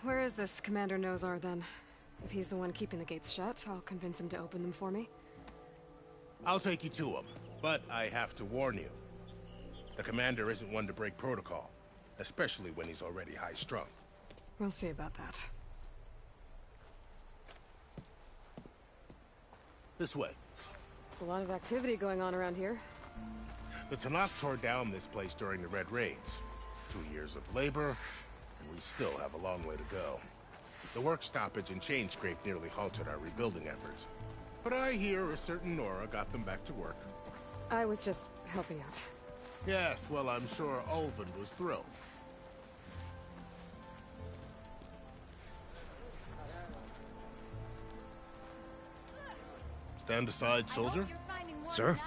Where is this Commander Nozar, then? If he's the one keeping the gates shut, I'll convince him to open them for me. I'll take you to him, but I have to warn you. The commander isn't one to break protocol, especially when he's already high-strung. We'll see about that. This way. There's a lot of activity going on around here. The Tenakth tore down this place during the Red Raids. 2 years of labor, and we still have a long way to go. The work stoppage and chain scrape nearly halted our rebuilding efforts. But I hear a certain Nora got them back to work. I was just helping out. Yes, well, I'm sure Ulvin was thrilled. Stand aside, soldier. Sir?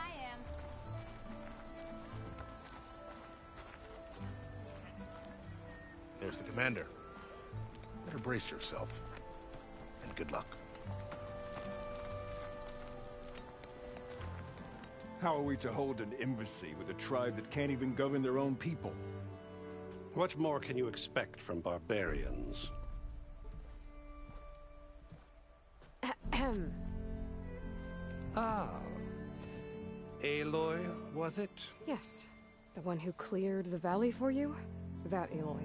There's the commander. Better brace yourself. And good luck. How are we to hold an embassy with a tribe that can't even govern their own people? What more can you expect from barbarians? Ah. Aloy, was it? Yes. The one who cleared the valley for you? That Aloy.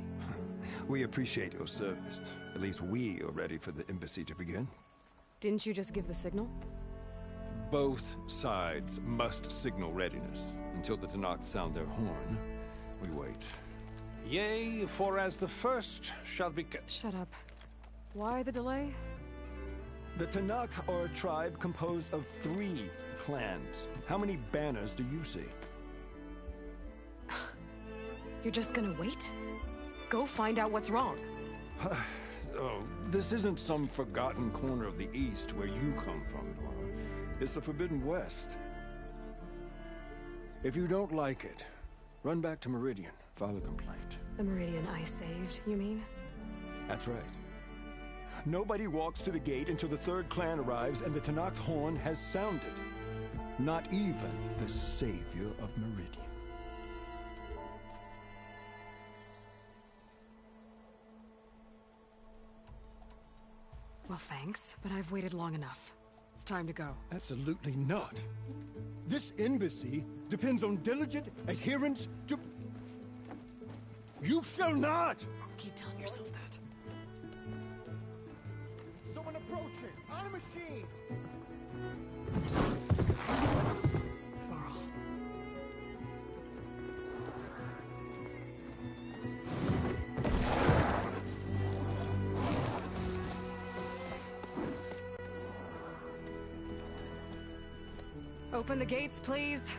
We appreciate your service. At least we are ready for the embassy to begin. Didn't you just give the signal? Both sides must signal readiness. Until the Tenakth sound their horn, we wait. Yea, for as the first shall be... Shut up. Why the delay? The Tenakth are a tribe composed of 3 clans. How many banners do you see? You're just gonna wait? Go find out what's wrong. Oh, this isn't some forgotten corner of the East where you come from, Nora. It's the Forbidden West. If you don't like it, run back to Meridian, file a complaint. The Meridian I saved, you mean? That's right. Nobody walks to the gate until the 3rd clan arrives and the Tenakth horn has sounded. Not even the savior of Meridian. Well, thanks, but I've waited long enough. It's time to go. Absolutely not. This embassy depends on diligent adherence to... You shall not! Keep telling yourself that. Someone approaching! On a machine! Varl. Open the gates, please.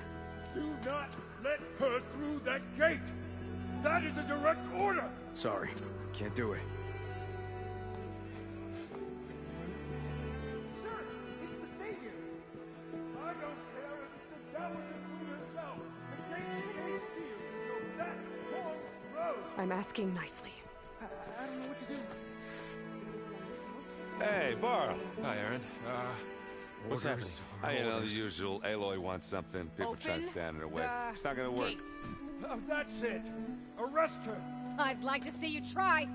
Do not let her through that gate! That is a direct order! Sorry, can't do it. Sir, it's the Savior! I don't care if it's the Dowager Queen herself! The gate is sealed, so that horn road! I'm asking nicely. I don't know what to do. Hey, Varl. Hi, Aaron. What's happening? You know, the usual. Aloy wants something. People try to stand in her way. It's not gonna work. That's it! Arrest her! I'd like to see you try.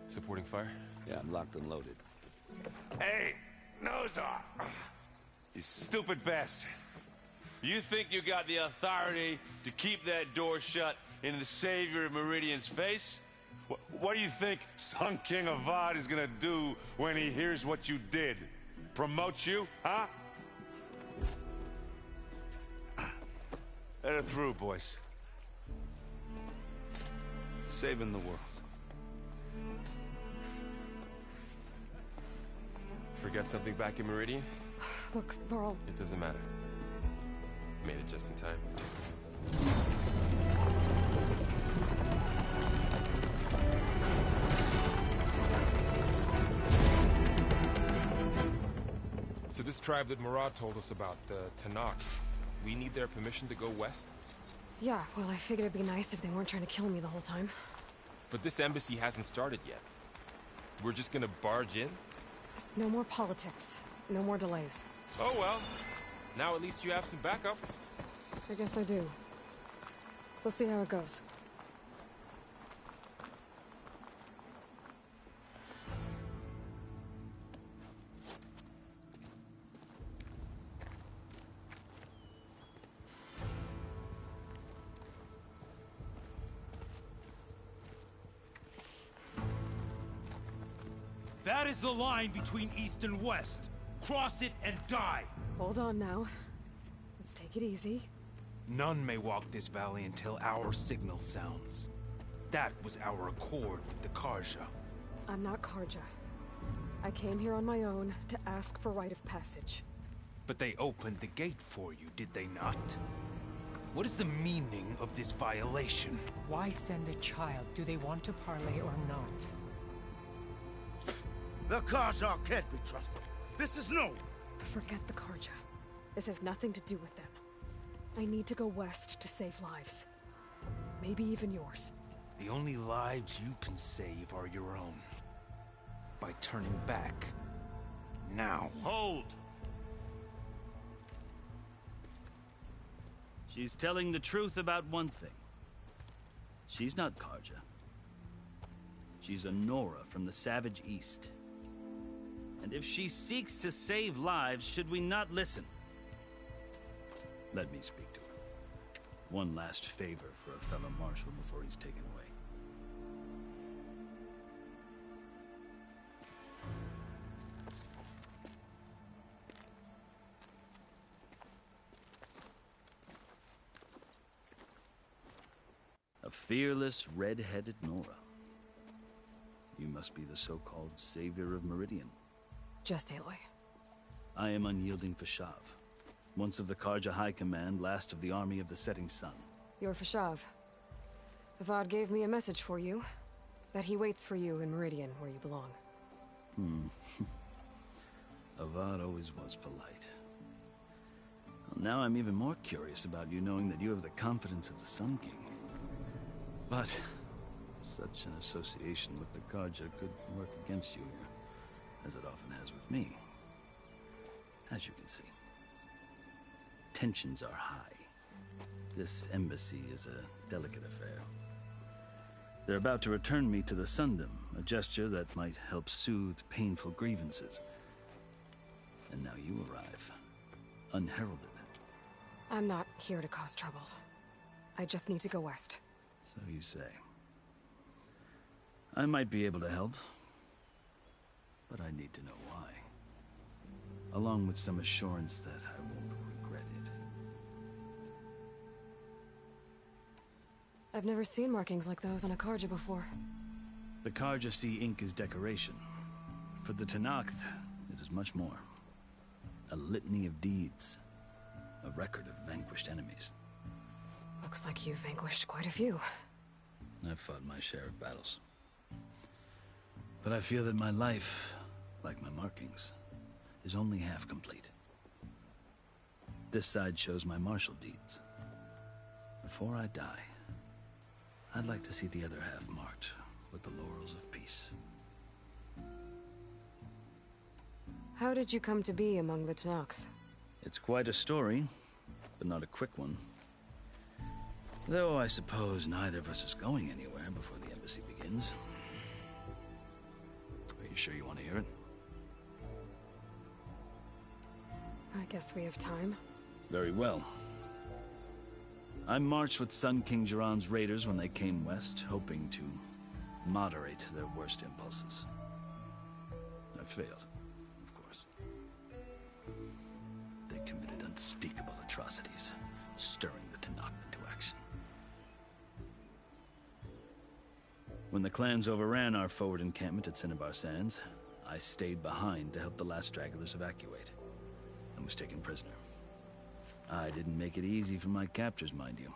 Supporting fire? Yeah, I'm locked and loaded. Hey, Nozar! You stupid bastard! You think you got the authority to keep that door shut in the Savior of Meridian's face? What do you think Sun King Avad is gonna do when he hears what you did? Promote you, huh? Let it through, boys. Saving the world. Forget something back in Meridian? Look, Varl. It doesn't matter. Made it just in time. So this tribe that Murad told us about, the Tanakh, we need their permission to go west? Yeah, well, I figured it'd be nice if they weren't trying to kill me the whole time. But this embassy hasn't started yet. We're just gonna barge in? There's no more politics. No more delays. Oh well. Now at least you have some backup. I guess I do. We'll see how it goes. That is the line between East and West. Cross it and die. Hold on now. Let's take it easy. None may walk this valley until our signal sounds. That was our accord with the Carja. I'm not Carja. I came here on my own to ask for rite of passage. But they opened the gate for you, did they not? What is the meaning of this violation? Why send a child? Do they want to parley or not? The Carja can't be trusted. This is no... Forget the Carja. This has nothing to do with them. I need to go west to save lives. Maybe even yours. The only lives you can save are your own. By turning back. Now. Hold! She's telling the truth about one thing. She's not Carja. She's a Nora from the Savage East. And if she seeks to save lives, should we not listen? Let me speak to her. One last favor for a fellow marshal before he's taken away. A fearless, red-headed Nora. You must be the so-called Savior of Meridian. Just Aloy. I am Unyielding Fashav, once of the Carja High Command, last of the Army of the Setting Sun. You're Fashav. Avad gave me a message for you. That he waits for you in Meridian, where you belong. Avad always was polite. Well, now I'm even more curious about you knowing that you have the confidence of the Sun King. But such an association with the Carja could work against you here, as it often has with me. As you can see, tensions are high. This embassy is a delicate affair. They're about to return me to the Sundom, a gesture that might help soothe painful grievances. And now you arrive, unheralded. I'm not here to cause trouble. I just need to go west. So you say. I might be able to help, but I need to know why. Along with some assurance that I won't regret it. I've never seen markings like those on a Carja before. The Carja see ink as decoration. For the Tanakh, it is much more. A litany of deeds. A record of vanquished enemies. Looks like you've vanquished quite a few. I've fought my share of battles. But I feel that my life, like my markings, is only half complete. This side shows my martial deeds. Before I die, I'd like to see the other half marked with the laurels of peace. How did you come to be among the Tanakh? It's quite a story, but not a quick one. Though I suppose neither of us is going anywhere before the embassy begins. Are you sure you want to hear it? I guess we have time. Very well. I marched with Sun King Jiran's raiders when they came west, hoping to moderate their worst impulses. I failed, of course. They committed unspeakable atrocities, stirring the Tenakth into action. When the clans overran our forward encampment at Cinnabar Sands, I stayed behind to help the last stragglers evacuate, and was taken prisoner. I didn't make it easy for my captors, mind you.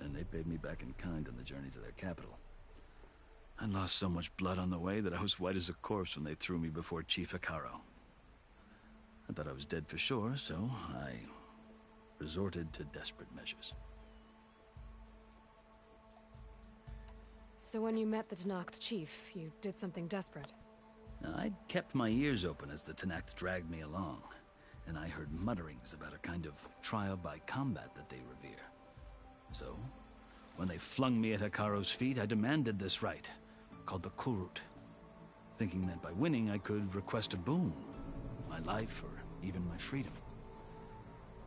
And they paid me back in kind on the journey to their capital. I lost so much blood on the way that I was white as a corpse when they threw me before Chief Hekarro. I thought I was dead for sure, so I resorted to desperate measures. So when you met the Tenakth chief, you did something desperate? I'd kept my ears open as the Tenakth dragged me along, and I heard mutterings about a kind of trial by combat that they revere. So, when they flung me at Hekarro's feet, I demanded this right, called the Kulrut, thinking that by winning I could request a boon, my life or even my freedom.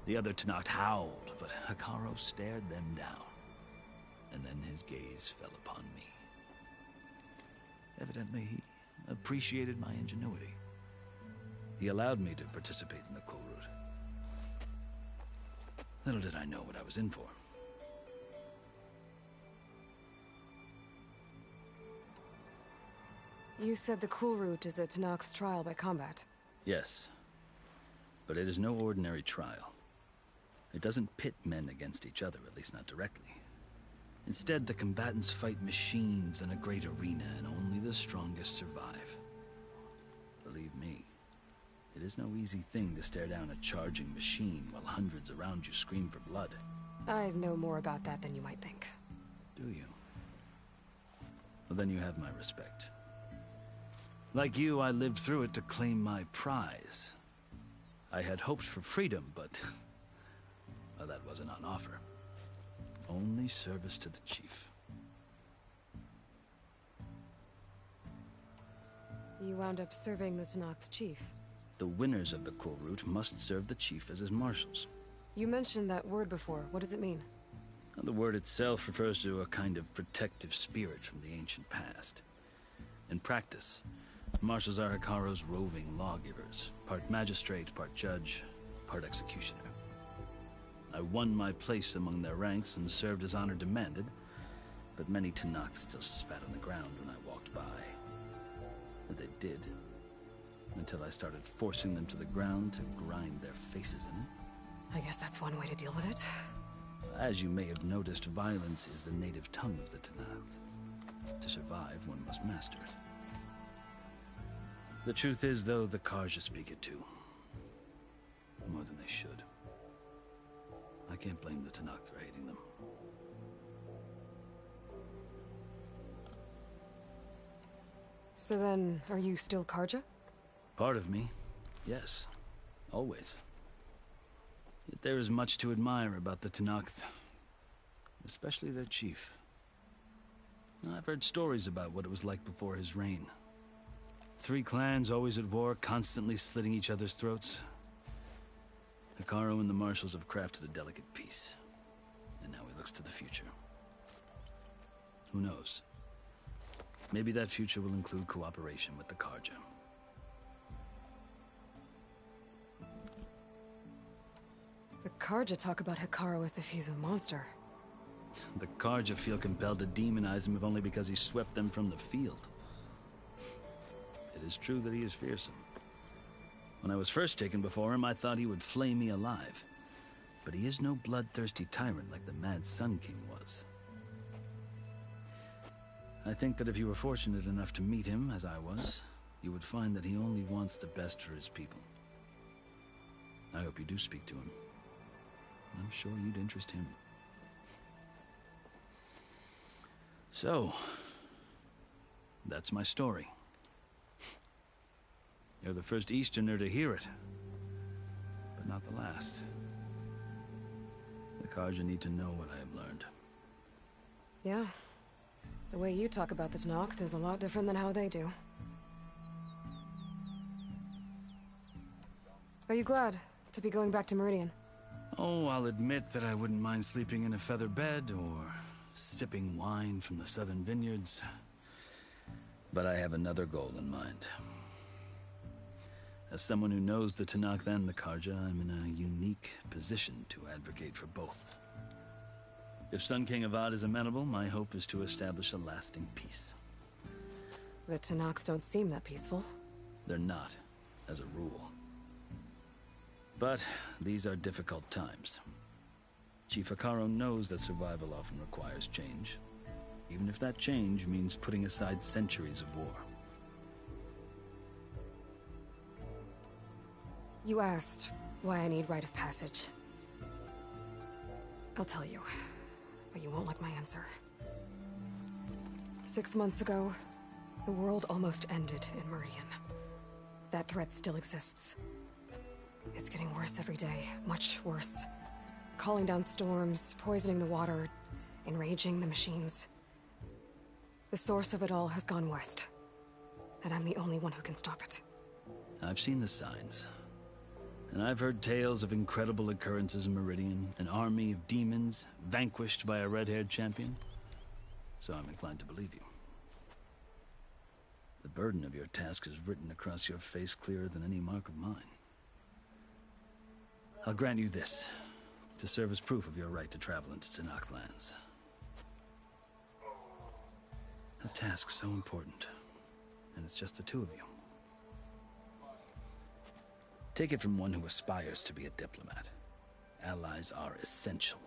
The other Tenakth howled, but Hekarro stared them down, and then his gaze fell upon me. Evidently, he appreciated my ingenuity. He allowed me to participate in the Kulrut. Little did I know what I was in for. You said the Kulrut is a Tenakth's trial by combat. Yes, but it is no ordinary trial. It doesn't pit men against each other, at least not directly. Instead, the combatants fight machines in a great arena, and only the strongest survive. Believe me, it is no easy thing to stare down a charging machine while hundreds around you scream for blood. I know more about that than you might think. Do you? Well, then you have my respect. Like you, I lived through it to claim my prize. I had hoped for freedom, but well, that wasn't on offer. Only service to the chief. You wound up serving the Tenakth chief. The winners of the Kulrut must serve the chief as his marshals. You mentioned that word before. What does it mean? The word itself refers to a kind of protective spirit from the ancient past. In practice, marshals are Hekarro's roving lawgivers, part magistrate, part judge, part executioner. I won my place among their ranks and served as honor demanded, but many Tenakth still spat on the ground when I walked by. But they did, until I started forcing them to the ground to grind their faces in it. I guess that's one way to deal with it. As you may have noticed, violence is the native tongue of the Tenakth. To survive, one must master it. The truth is, though, the Carja speak it too. More than they should. I can't blame the Tenakth for hating them. So then, are you still Carja? Part of me, yes. Always. Yet there is much to admire about the Tenakth. Especially their chief. I've heard stories about what it was like before his reign. 3 clans always at war, constantly slitting each other's throats. Hekarro and the marshals have crafted a delicate peace. And now he looks to the future. Who knows? Maybe that future will include cooperation with the Carja. The Carja talk about Hekarro as if he's a monster. The Carja feel compelled to demonize him if only because he swept them from the field. It is true that he is fearsome. When I was first taken before him, I thought he would flay me alive. But he is no bloodthirsty tyrant like the Mad Sun King was. I think that if you were fortunate enough to meet him, as I was, you would find that he only wants the best for his people. I hope you do speak to him. I'm sure you'd interest him. So, that's my story. You're the first Easterner to hear it, but not the last. The Carja need to know what I have learned. Yeah. The way you talk about the Tenakth is a lot different than how they do. Are you glad to be going back to Meridian? Oh, I'll admit that I wouldn't mind sleeping in a feather bed or sipping wine from the southern vineyards. But I have another goal in mind. As someone who knows the Tenakth and the Carja, I'm in a unique position to advocate for both. If Sun King Avad is amenable, my hope is to establish a lasting peace. The Tenakth don't seem that peaceful. They're not, as a rule. But these are difficult times. Chief Hekarro knows that survival often requires change, even if that change means putting aside centuries of war. You asked why I need rite of passage. I'll tell you, but you won't like my answer. 6 months ago, the world almost ended in Meridian. That threat still exists. It's getting worse every day, much worse. Calling down storms, poisoning the water, enraging the machines. The source of it all has gone west, and I'm the only one who can stop it. I've seen the signs. And I've heard tales of incredible occurrences in Meridian, an army of demons vanquished by a red-haired champion. So I'm inclined to believe you. The burden of your task is written across your face clearer than any mark of mine. I'll grant you this, to serve as proof of your right to travel into Tenakth lands. A task so important, and it's just the two of you. Take it from one who aspires to be a diplomat. Allies are essential.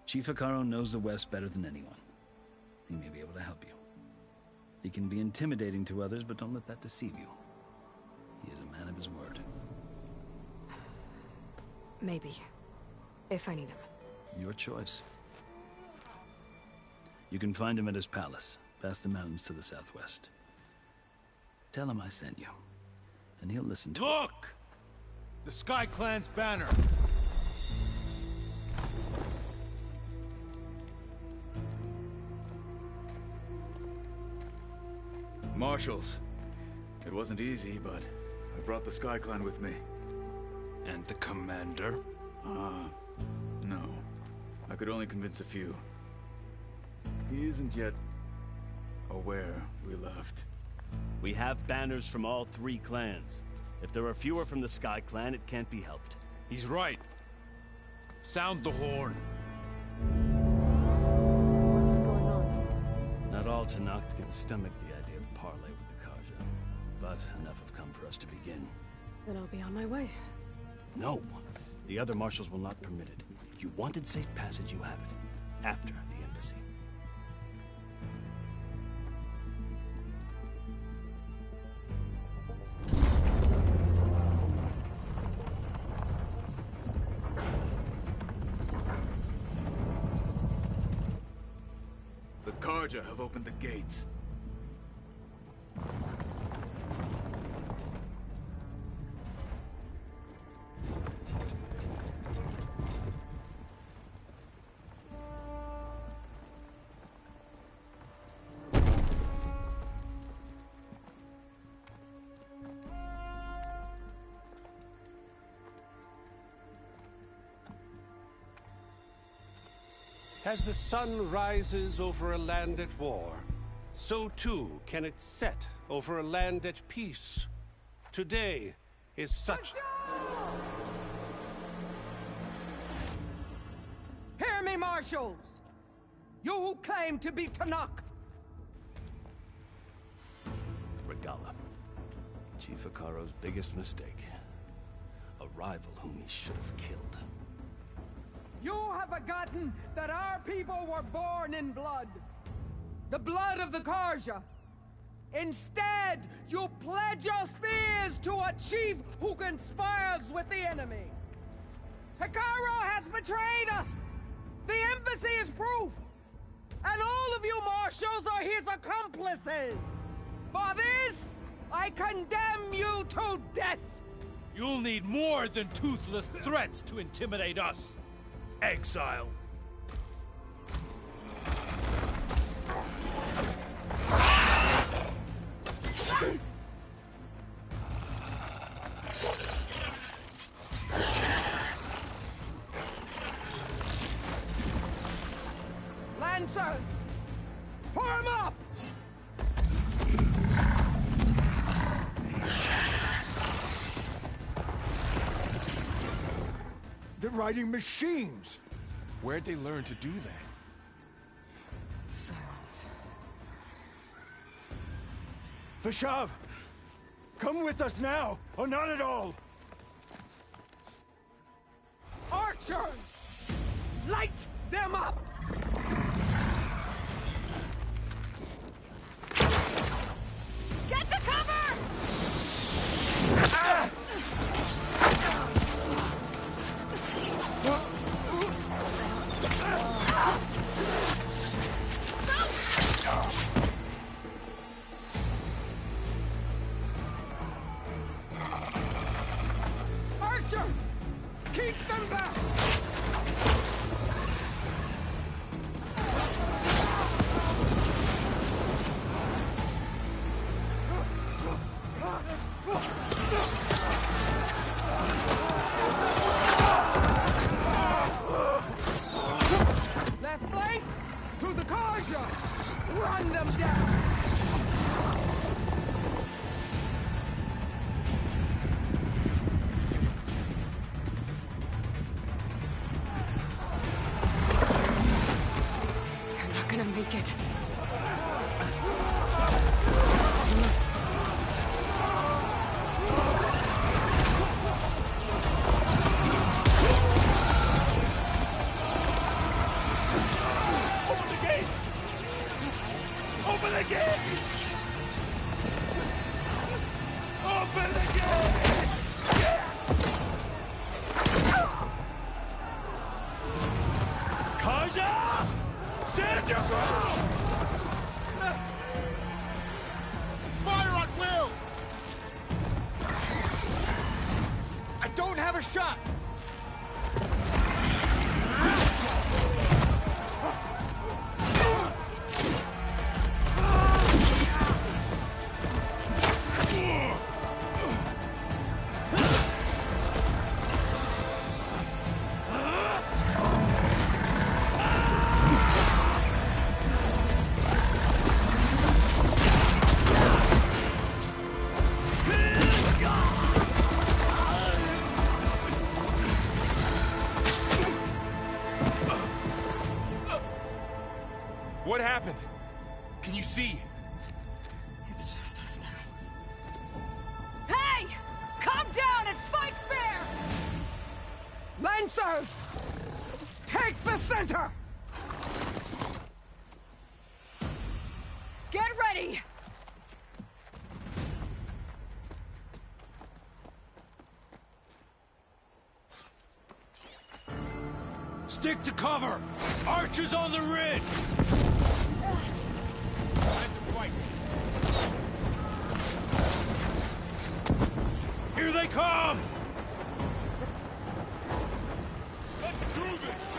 Chief Hekarro knows the West better than anyone. He may be able to help you. He can be intimidating to others, but don't let that deceive you. He is a man of his word. Maybe. If I need him. Your choice. You can find him at his palace, past the mountains to the southwest. Tell him I sent you, and he'll listen to Look! The Sky Clan's banner! Marshals. It wasn't easy, but I brought the Sky Clan with me. And the commander? No. I could only convince a few. He isn't yet aware we left. We have banners from all 3 clans. If there are fewer from the Sky Clan, it can't be helped. He's right. Sound the horn. What's going on? Not all Tenakth can stomach the idea of parley with the Carja, but enough have come for us to begin. Then I'll be on my way. No! The other marshals will not permit it. You wanted safe passage, you have it. After the embassy. The Carja have opened the gates. As the sun rises over a land at war, so too can it set over a land at peace. Today is such... Hear me, marshals! You who claim to be Tenakth! Regalla. Chief Hekarro's biggest mistake. A rival whom he should have killed. You have forgotten that our people were born in blood. The blood of the Carja. Instead, you pledge your spears to a chief who conspires with the enemy. Hekarro has betrayed us! The embassy is proof! And all of you marshals are his accomplices! For this, I condemn you to death! You'll need more than toothless threats to intimidate us. Exile. riding machines. Where'd they learn to do that? Silence. Vashav! Come with us now, or not at all! Archers! Light them up! Get to cover! Ah! Archers! Keep them back! Left flank! To the Karja! Run them down! You're not gonna make it. Open the gates! Open the gates! Open the gates! Karja! Stand your ground! Fire at will! I don't have a shot! What happened? Can you see? It's just us now. Hey! Calm down and fight fair! Lancers! Take the center! Get ready! Stick to cover! Archers on the ridge! Here they come! Let's do this!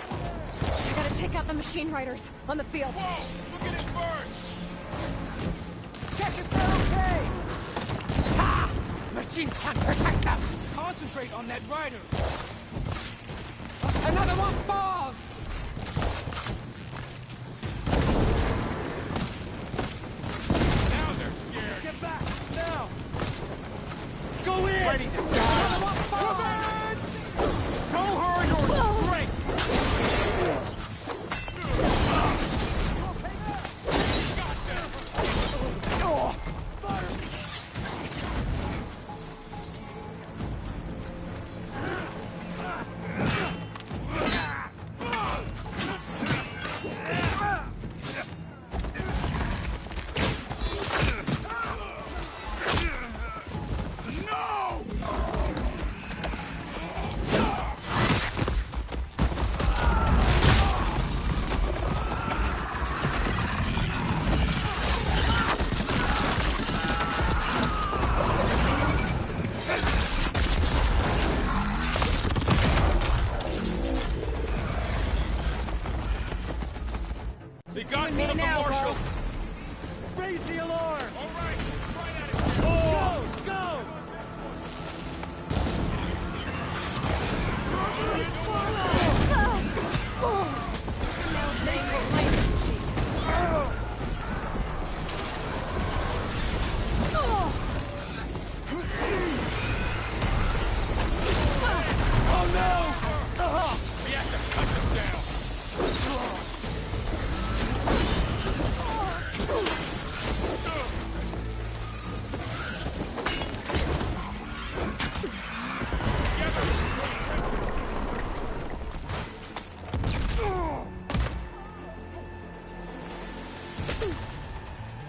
I gotta take out the machine riders on the field. Whoa! Look at it burn! Check if they're okay! Ha! Machines can't protect them! Concentrate on that rider! Another one falls! Now they're scared! Get back! Now! Go in! Ready to die! Another one falls! Show her your strength! No!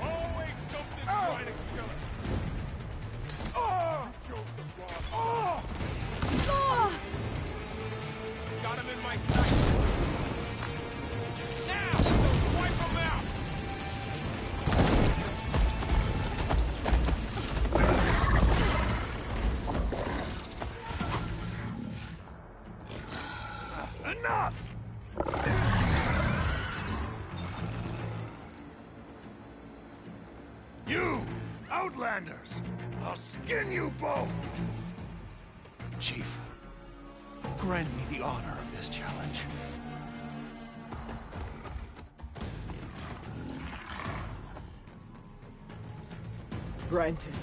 Always something trying to kill us. Oh! Oh! Oh! Got him in my sight. Now! Wipe him out! Enough! You! Outlanders! I'll skin you both! Chief, grant me the honor of this challenge. Granted.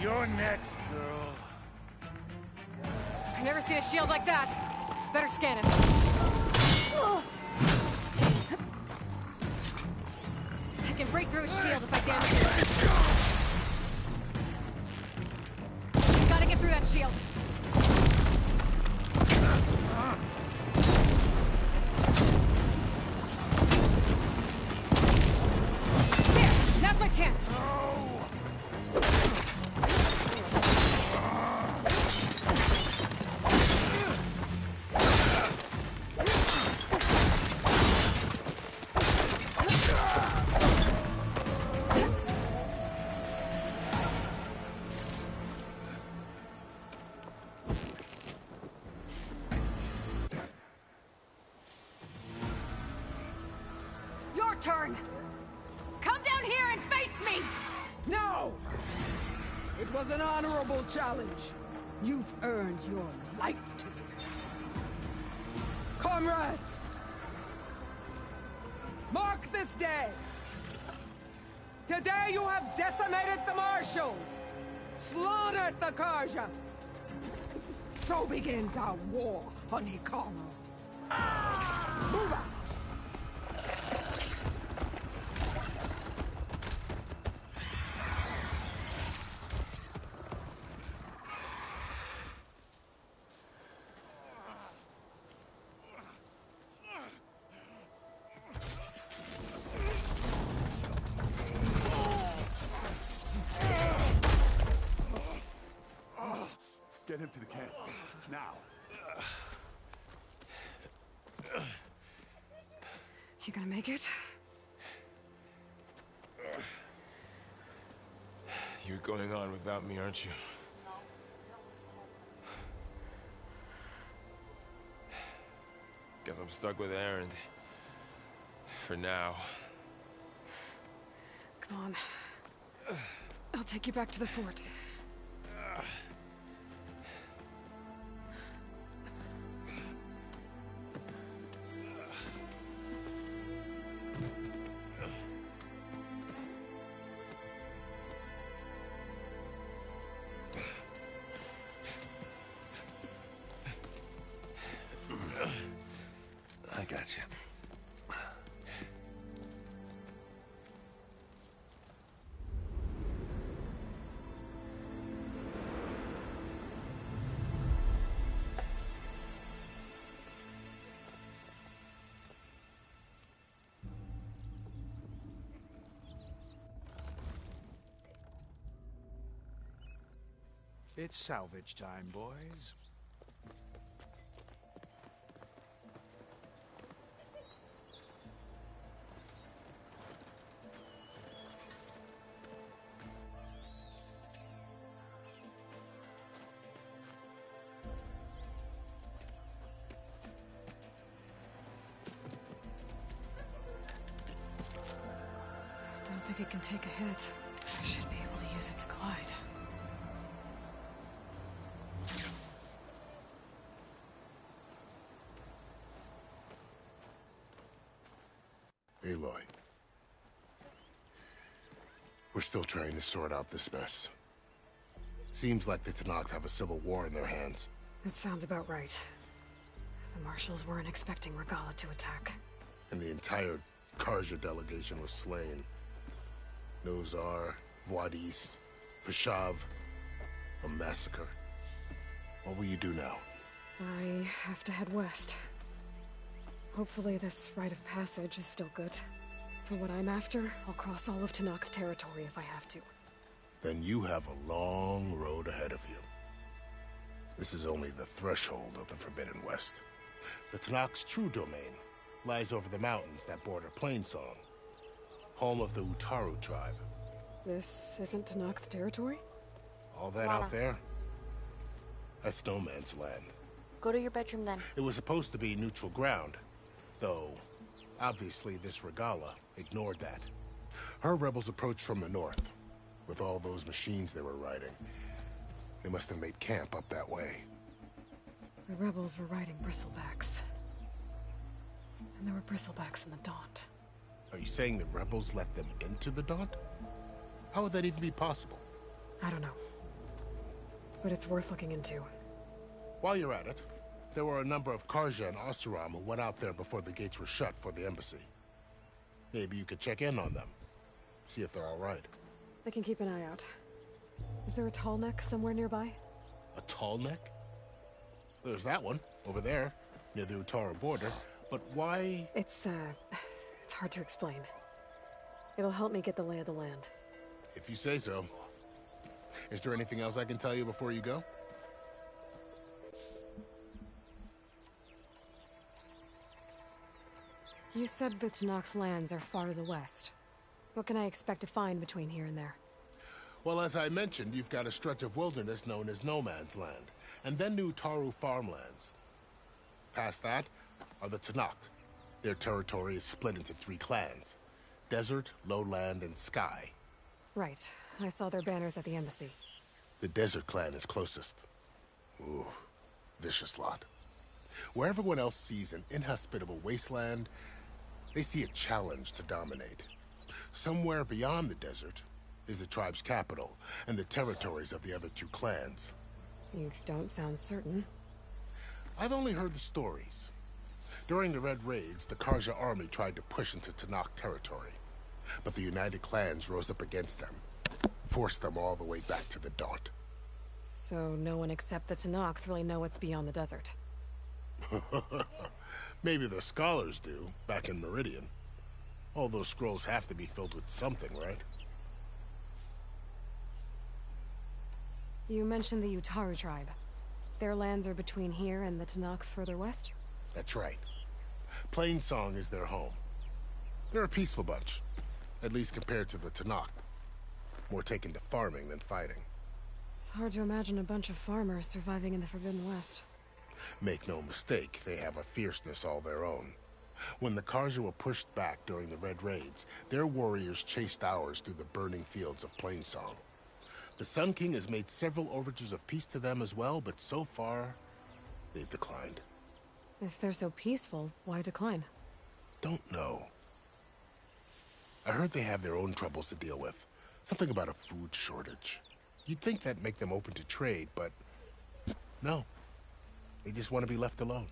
You're next, girl. I've never seen a shield like that. Better scan it. I can break through a shield if I damage it. Gotta get through that shield. There! Now's my chance! Your turn! Come down here and face me! No! It was an honorable challenge. You've earned your life today. Comrades! Mark this day! Today you have decimated the Marshals! Slaughtered the Karja! So begins our war, Honeycomb. Move out! Get him to the camp. Now. You gonna make it? You're going on without me, aren't you? Guess I'm stuck with Erend. For now. Come on. I'll take you back to the fort. I got you. It's salvage time, boys. Don't think it can take a hit. I should be able to use it to glide. Aloy. We're still trying to sort out this mess. Seems like the Tenakth have a civil war in their hands. That sounds about right. The Marshals weren't expecting Regalla to attack. And the entire Carja delegation was slain. Nozar, Vuadis, Fashav. A massacre. What will you do now? I have to head west. Hopefully this rite of passage is still good. For what I'm after, I'll cross all of Tenakth territory if I have to. Then you have a long road ahead of you. This is only the threshold of the Forbidden West. The Tenakth's true domain lies over the mountains that border Plainsong, home of the Utaru tribe. This isn't Tenakth territory? All that out there? That's no man's land. Go to your bedroom then. It was supposed to be neutral ground, though obviously this Regalla ignored that. Her rebels approached from the north, with all those machines they were riding. They must have made camp up that way. The rebels were riding bristlebacks. And there were bristlebacks in the Daunt. Are you saying the rebels let them into the Daunt? How would that even be possible? I don't know. But it's worth looking into. While you're at it, there were a number of Carja and Oseram who went out there before the gates were shut for the embassy. Maybe you could check in on them. See if they're all right. I can keep an eye out. Is there a tall neck somewhere nearby? A tall neck? There's that one, over there, near the Utaru border. But why? It's hard to explain. It'll help me get the lay of the land. If you say so. Is there anything else I can tell you before you go? You said the Tenakth lands are far to the west. What can I expect to find between here and there? Well, as I mentioned, you've got a stretch of wilderness known as No Man's Land, and then the Utaru farmlands. Past that are the Tenakth. Their territory is split into 3 clans: Desert, Lowland, and Sky. Right. I saw their banners at the embassy. The Desert clan is closest. Ooh, vicious lot. Where everyone else sees an inhospitable wasteland, they see a challenge to dominate. Somewhere beyond the desert is the tribe's capital and the territories of the other 2 clans. You don't sound certain. I've only heard the stories. During the Red Raids, the Carja army tried to push into Tenakth territory, but the United Clans rose up against them, forced them all the way back to the Daunt. So no one except the Tenakth really know what's beyond the desert. Maybe the scholars do, back in Meridian. All those scrolls have to be filled with something, right? You mentioned the Utaru tribe. Their lands are between here and the Tenakth further west? That's right. Plainsong is their home. They're a peaceful bunch, at least compared to the Tenakth. More taken to farming than fighting. It's hard to imagine a bunch of farmers surviving in the Forbidden West. Make no mistake, they have a fierceness all their own. When the Carja were pushed back during the Red Raids, their warriors chased ours through the burning fields of Plainsong. The Sun King has made several overtures of peace to them as well, but so far, they've declined. If they're so peaceful, why decline? Don't know. I heard they have their own troubles to deal with. Something about a food shortage. You'd think that'd make them open to trade, but no. They just want to be left alone.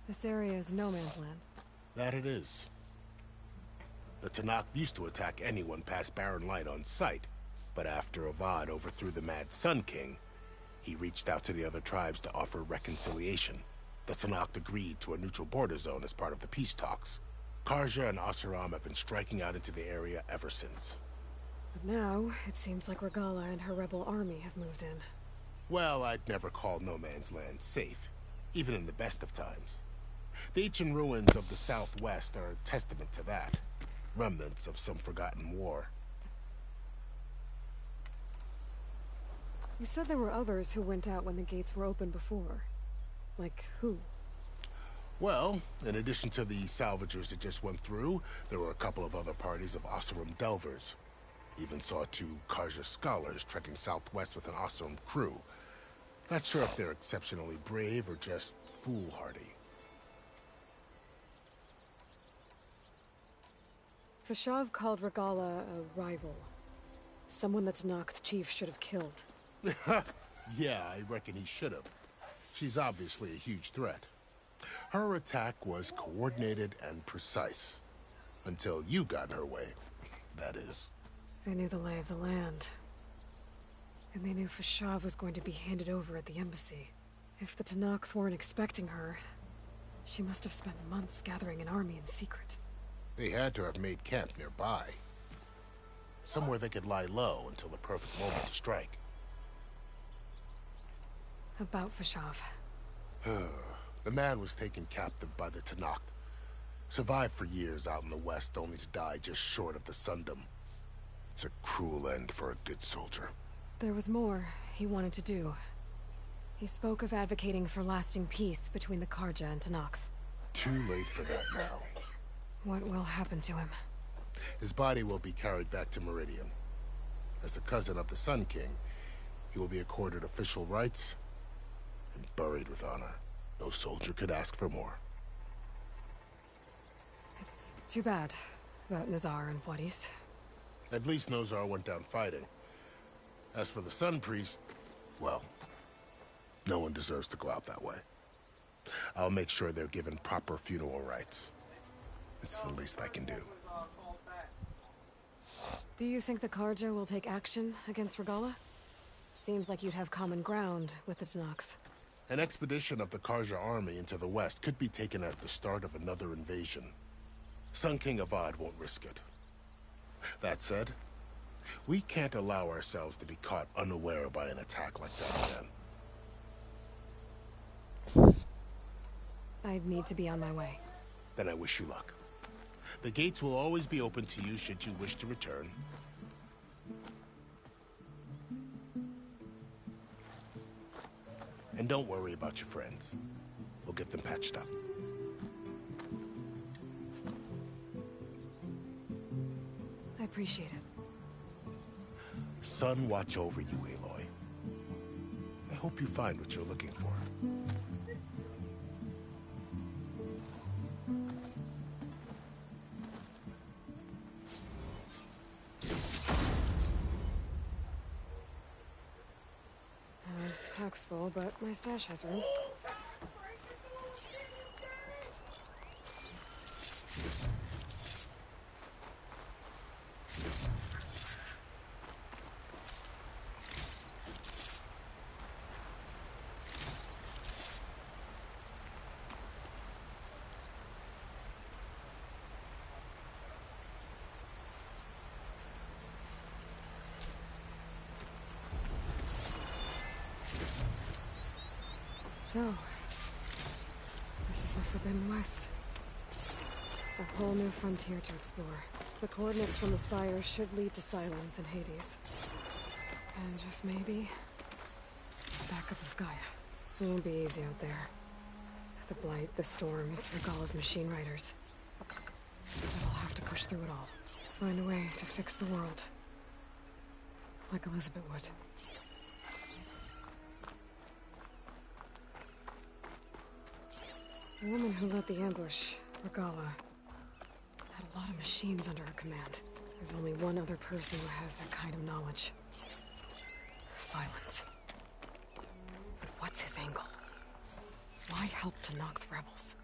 This area is no man's land. That it is. The Tenakth used to attack anyone past Barren Light on sight, but after Avad overthrew the Mad Sun King, he reached out to the other tribes to offer reconciliation. The Tenakth agreed to a neutral border zone as part of the peace talks. Carja and Oseram have been striking out into the area ever since. But now, it seems like Regalla and her rebel army have moved in. Well, I'd never call No Man's Land safe, even in the best of times. The ancient ruins of the Southwest are a testament to that. Remnants of some forgotten war. You said there were others who went out when the gates were open before. Like who? Well, in addition to the salvagers that just went through, there were a couple of other parties of Oseram Delvers. Even saw 2 Carja scholars trekking southwest with an Oseram crew. Not sure if they're exceptionally brave or just foolhardy. Fashav called Regala a rival. Someone that Tenakth chief should have killed. Yeah, I reckon he should have. She's obviously a huge threat. Her attack was coordinated and precise. Until you got in her way, that is. They knew the lay of the land. And they knew Fashav was going to be handed over at the embassy. If the Tenakth weren't expecting her, she must have spent months gathering an army in secret. They had to have made camp nearby. Somewhere they could lie low until the perfect moment to strike. About Fashav. The man was taken captive by the Tenakth. Survived for years out in the west, only to die just short of the Sundom. It's a cruel end for a good soldier. There was more he wanted to do. He spoke of advocating for lasting peace between the Carja and Tenakth. Too late for that now. What will happen to him? His body will be carried back to Meridian. As a cousin of the Sun King, he will be accorded official rights and buried with honor. No soldier could ask for more. It's too bad about Nazar and Wadis. At least Nozar went down fighting. As for the Sun Priest, well, no one deserves to go out that way. I'll make sure they're given proper funeral rites. It's the least I can do. Do you think the Carja will take action against Regala? Seems like you'd have common ground with the Tenakth. An expedition of the Carja army into the west could be taken as the start of another invasion. Sun King Avad won't risk it. That said, we can't allow ourselves to be caught unaware by an attack like that again. I'd need to be on my way. Then I wish you luck. The gates will always be open to you should you wish to return. And don't worry about your friends. We'll get them patched up. I appreciate it. Sun watch over you, Aloy. I hope you find what you're looking for. Pack's full, but my stash has room. So, this is the Forbidden West. A whole new frontier to explore. The coordinates from the spire should lead to Silence and Hades. And just maybe, backup of Gaia. It won't be easy out there. The Blight, the Storms, Regala's machine riders. But I'll have to push through it all. Find a way to fix the world. Like Elizabeth would. The woman who led the ambush, Regala, had a lot of machines under her command. There's only one other person who has that kind of knowledge. Silence. But what's his angle? Why help to knock the rebels?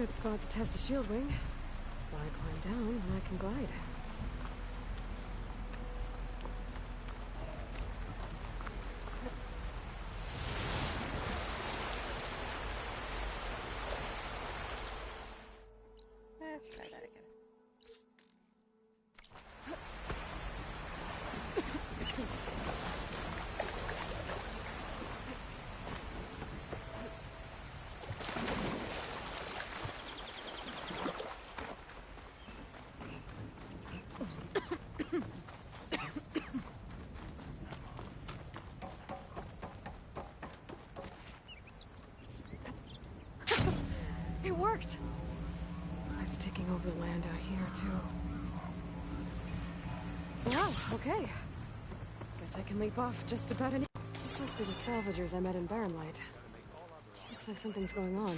Good spot to test the shield wing. If I climb down, then I can glide. Try that again. It worked! It's taking over the land out here, too. Wow, okay. Guess I can leap off just about any— This must be the salvagers I met in Barren Light. Looks like something's going on.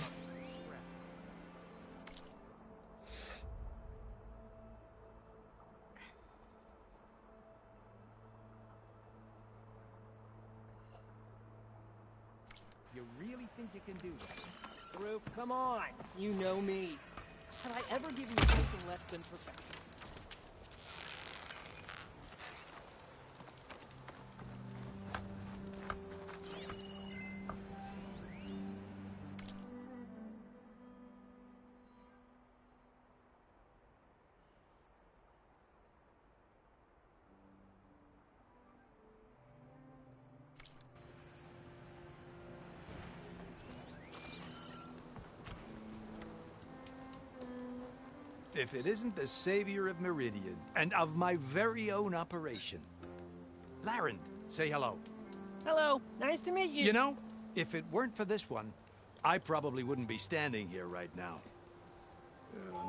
You really think you can do that? Roop, come on! You know me. Have I ever given you anything less than perfection? If it isn't the savior of Meridian, and of my very own operation. Larend, say hello. Hello, nice to meet you. You know, if it weren't for this one, I probably wouldn't be standing here right now.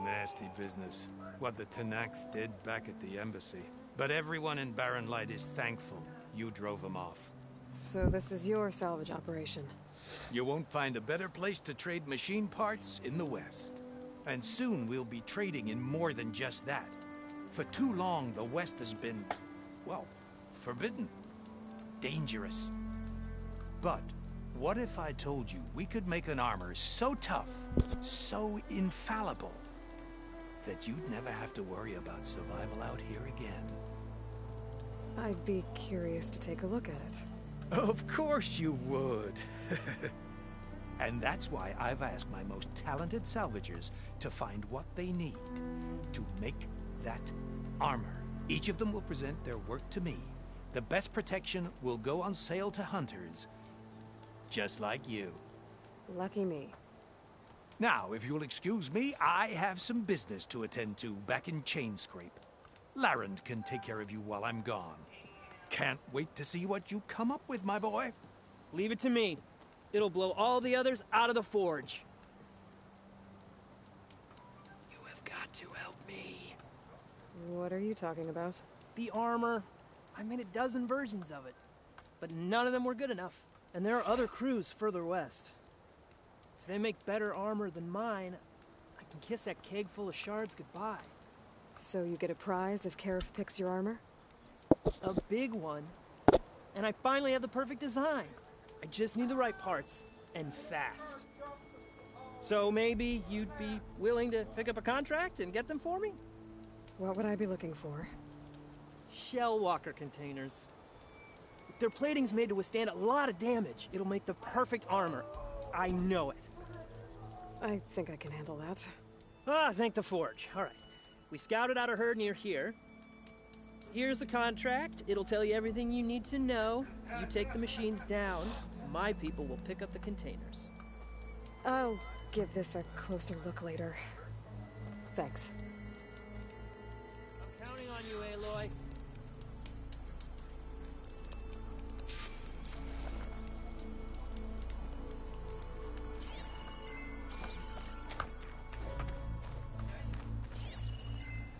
Nasty business, what the Tenakth did back at the embassy. But everyone in Barren Light is thankful you drove them off. So this is your salvage operation? You won't find a better place to trade machine parts in the West. And soon we'll be trading in more than just that. For too long, the West has been, well, forbidden. Dangerous. But what if I told you we could make an armor so tough, so infallible, that you'd never have to worry about survival out here again? I'd be curious to take a look at it. Of course you would. And that's why I've asked my most talented salvagers to find what they need to make that armor. Each of them will present their work to me. The best protection will go on sale to hunters, just like you. Lucky me. Now, if you'll excuse me, I have some business to attend to back in Chainscrape. Larend can take care of you while I'm gone. Can't wait to see what you come up with, my boy. Leave it to me. It'll blow all the others out of the forge. You have got to help me. What are you talking about? The armor. I made a dozen versions of it. But none of them were good enough. And there are other crews further west. If they make better armor than mine, I can kiss that keg full of shards goodbye. So you get a prize if Karif picks your armor? A big one. And I finally have the perfect design. I just need the right parts, and fast. So maybe you'd be willing to pick up a contract and get them for me? What would I be looking for? Shell walker containers. If their plating's made to withstand a lot of damage, it'll make the perfect armor. I know it. I think I can handle that. Ah, thank the forge. All right. We scouted out a herd near here. Here's the contract. It'll tell you everything you need to know. You take the machines down. My people will pick up the containers. I'll give this a closer look later. Thanks. I'm counting on you, Aloy.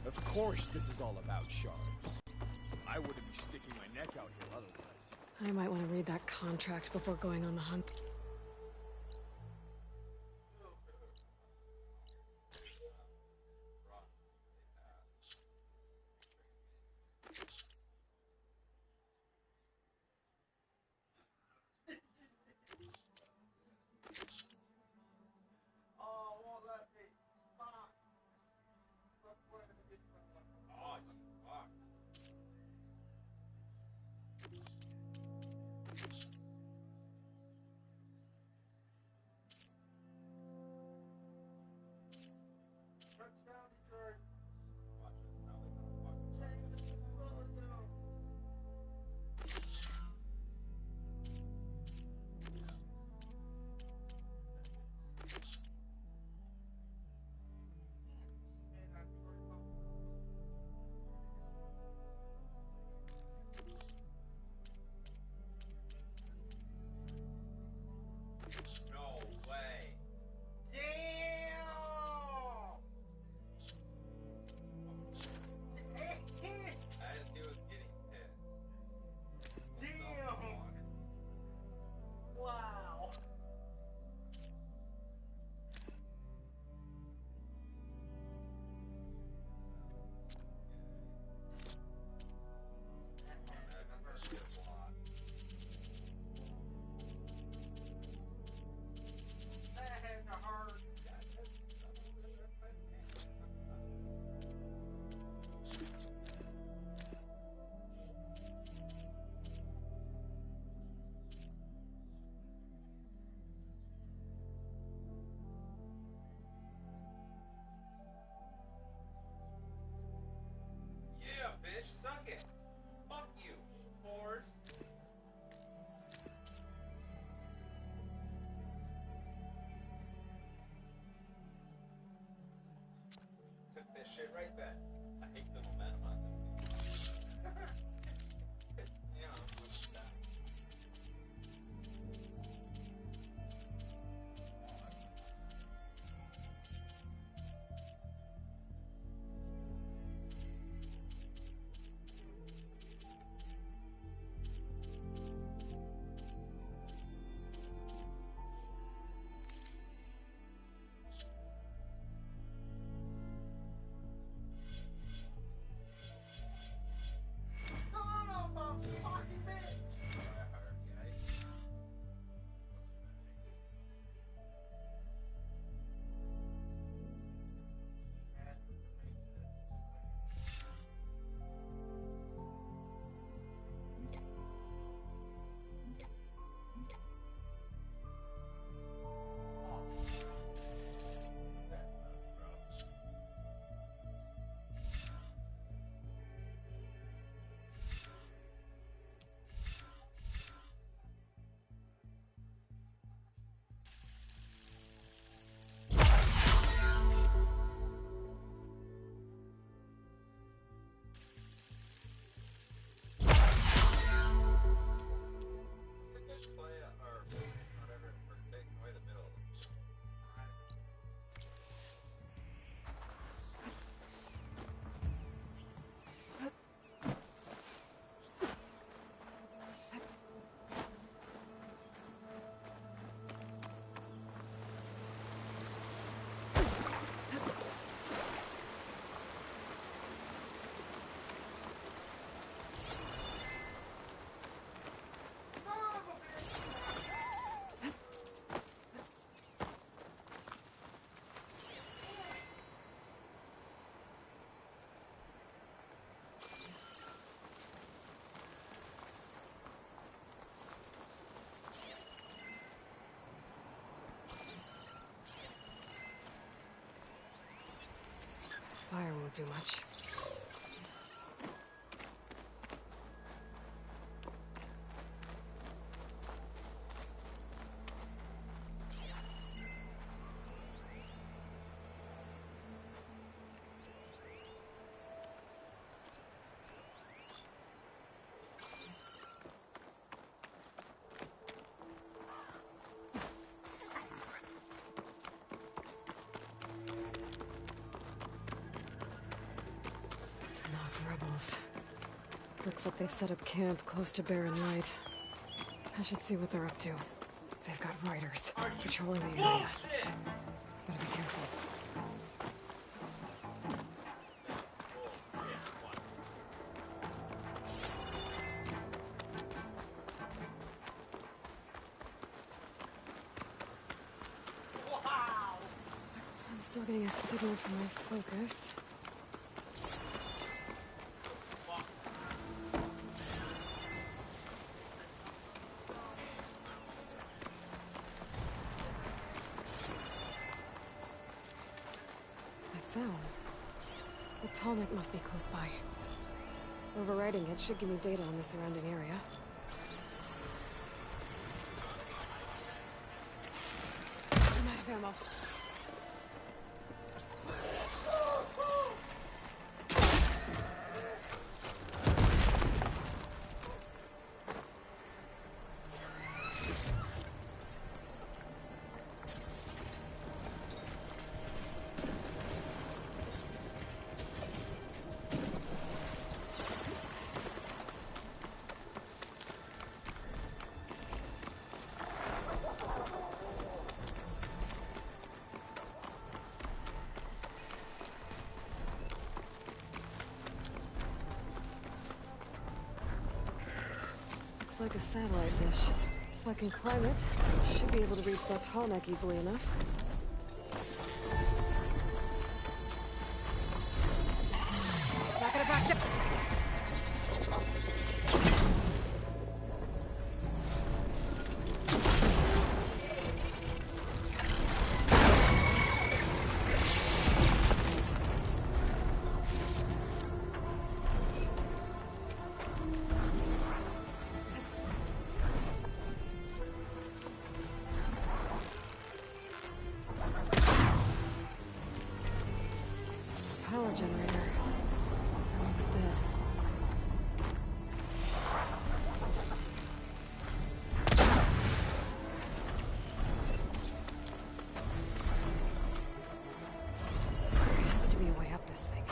Of course this is all about shards. I wouldn't be sticking my neck out here otherwise. I might want to read that contract before going on the hunt. Oh, won't let me. No way. Damn! I just knew it was getting pissed. Damn! Wow. Yeah, bitch, suck it. Fuck you, whores. Took this shit right back. I hate the momentum on this. Yeah, what's that? Son of a fucking bitch! Fire won't do much. Rebels. Looks like they've set up camp close to Barren Light. I should see what they're up to. They've got riders patrolling the area. Gotta be careful. I'm still getting a signal from my focus. sound. The Tallneck must be close by. Overriding it should give me data on the surrounding area. I'm out of ammo. Like a satellite dish. If I can climb it, I should be able to reach that Tallneck easily enough. Not gonna back down. Power generator. Looks dead. There has to be a way up this thing.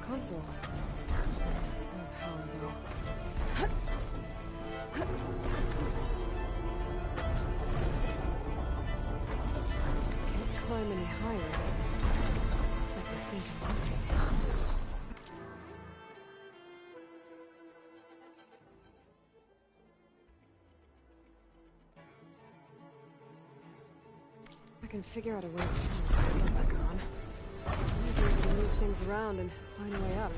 Console. No power though. Can't climb any higher. Looks like this thing can rotate. I can figure out a way to turn the back on. Might be able to move things around and find a way up.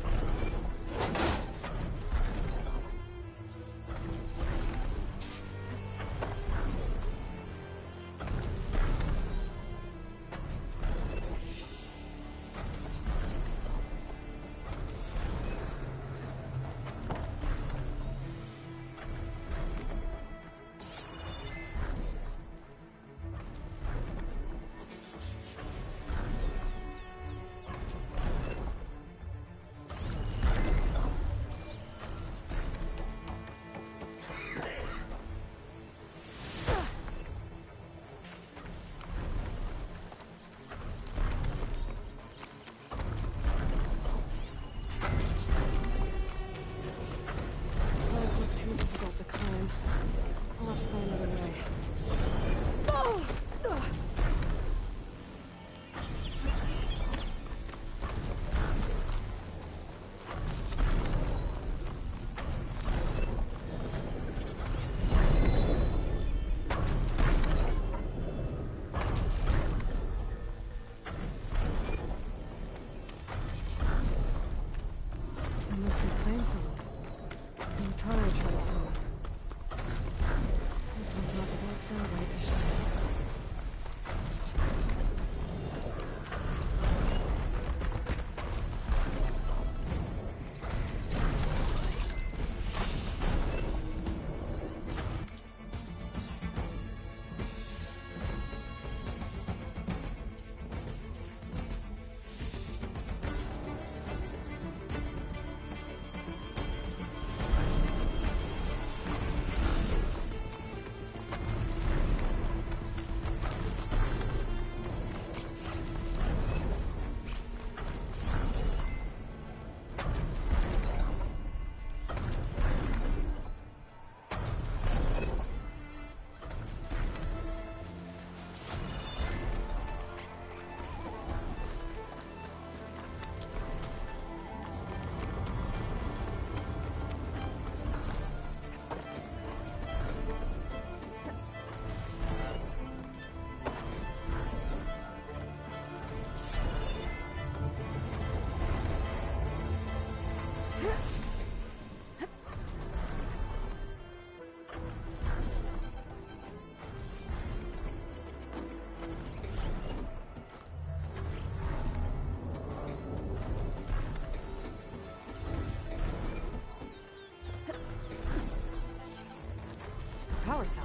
power cell.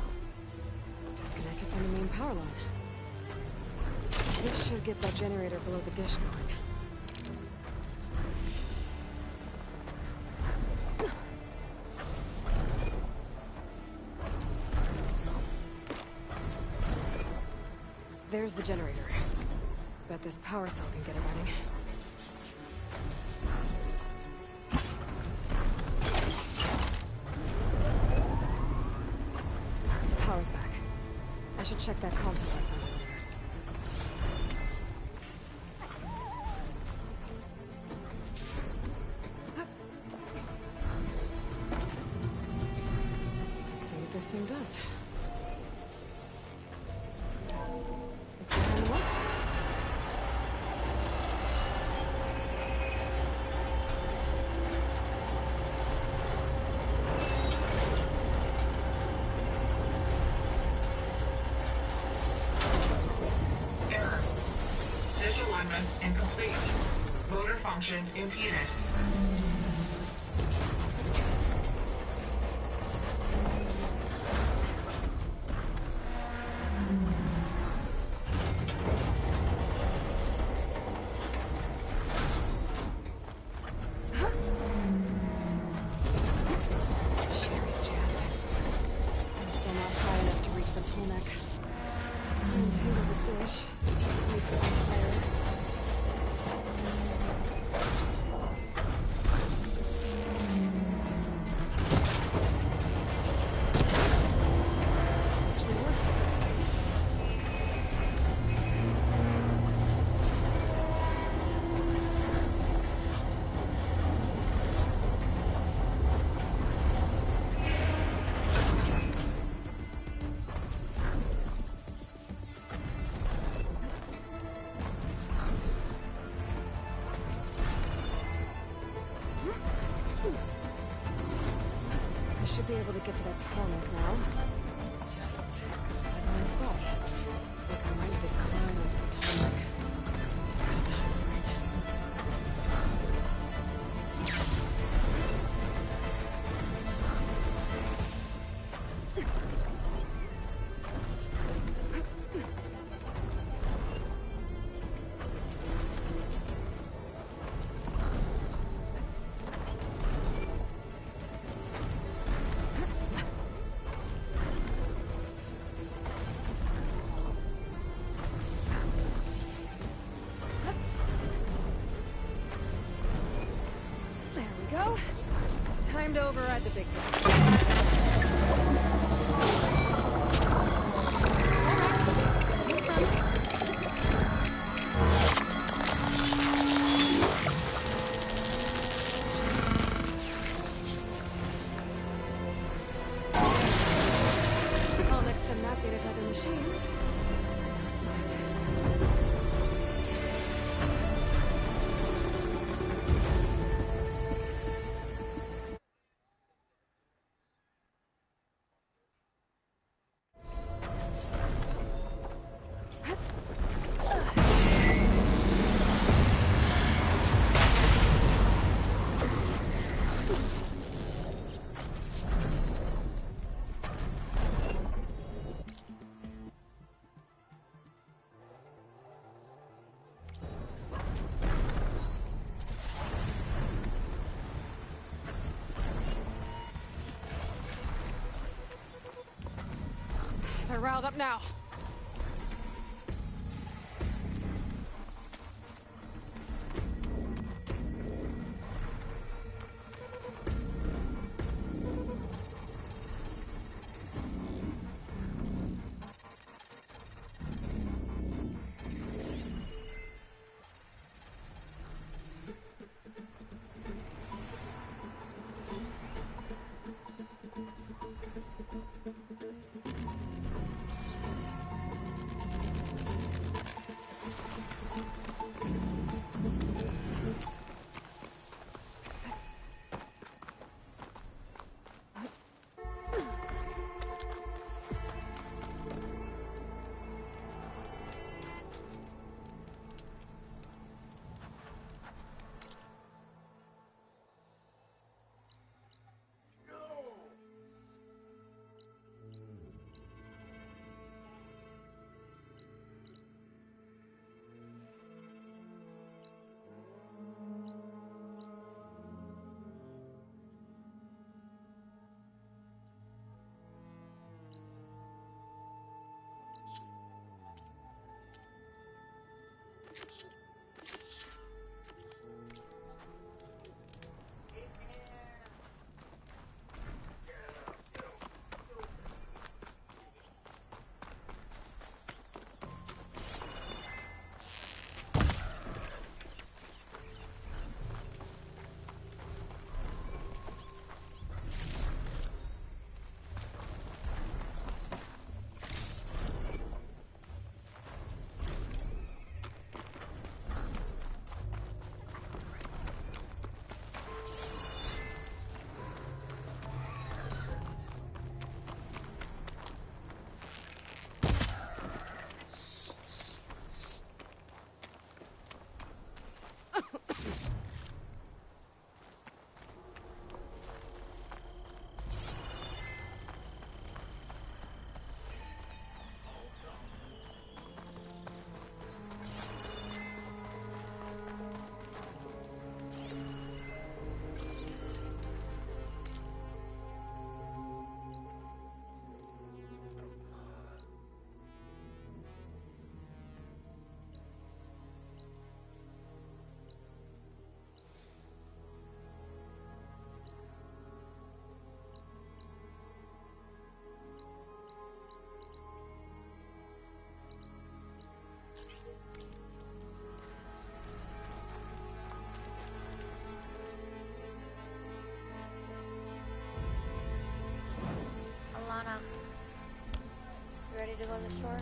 Disconnected from the main power line. This should get that generator below the dish going. There's the generator. Bet this power cell can get it running. Power's back. I should check that console I found earlier. Let's see what this thing does. Incomplete. Motor function impeded. Sherry's jammed. I'm still not high enough to reach the Tolmec. Untangle the dish. Make it on fire. I should be able to get to that Tolmec now. Just find the right spot. Looks like I might need to climb onto the Tolmec. Just gotta time it right. Go. Time to override the big guy. Tolmec send map data to other machines. Now it's mine. They're riled up now. ready to go to the store?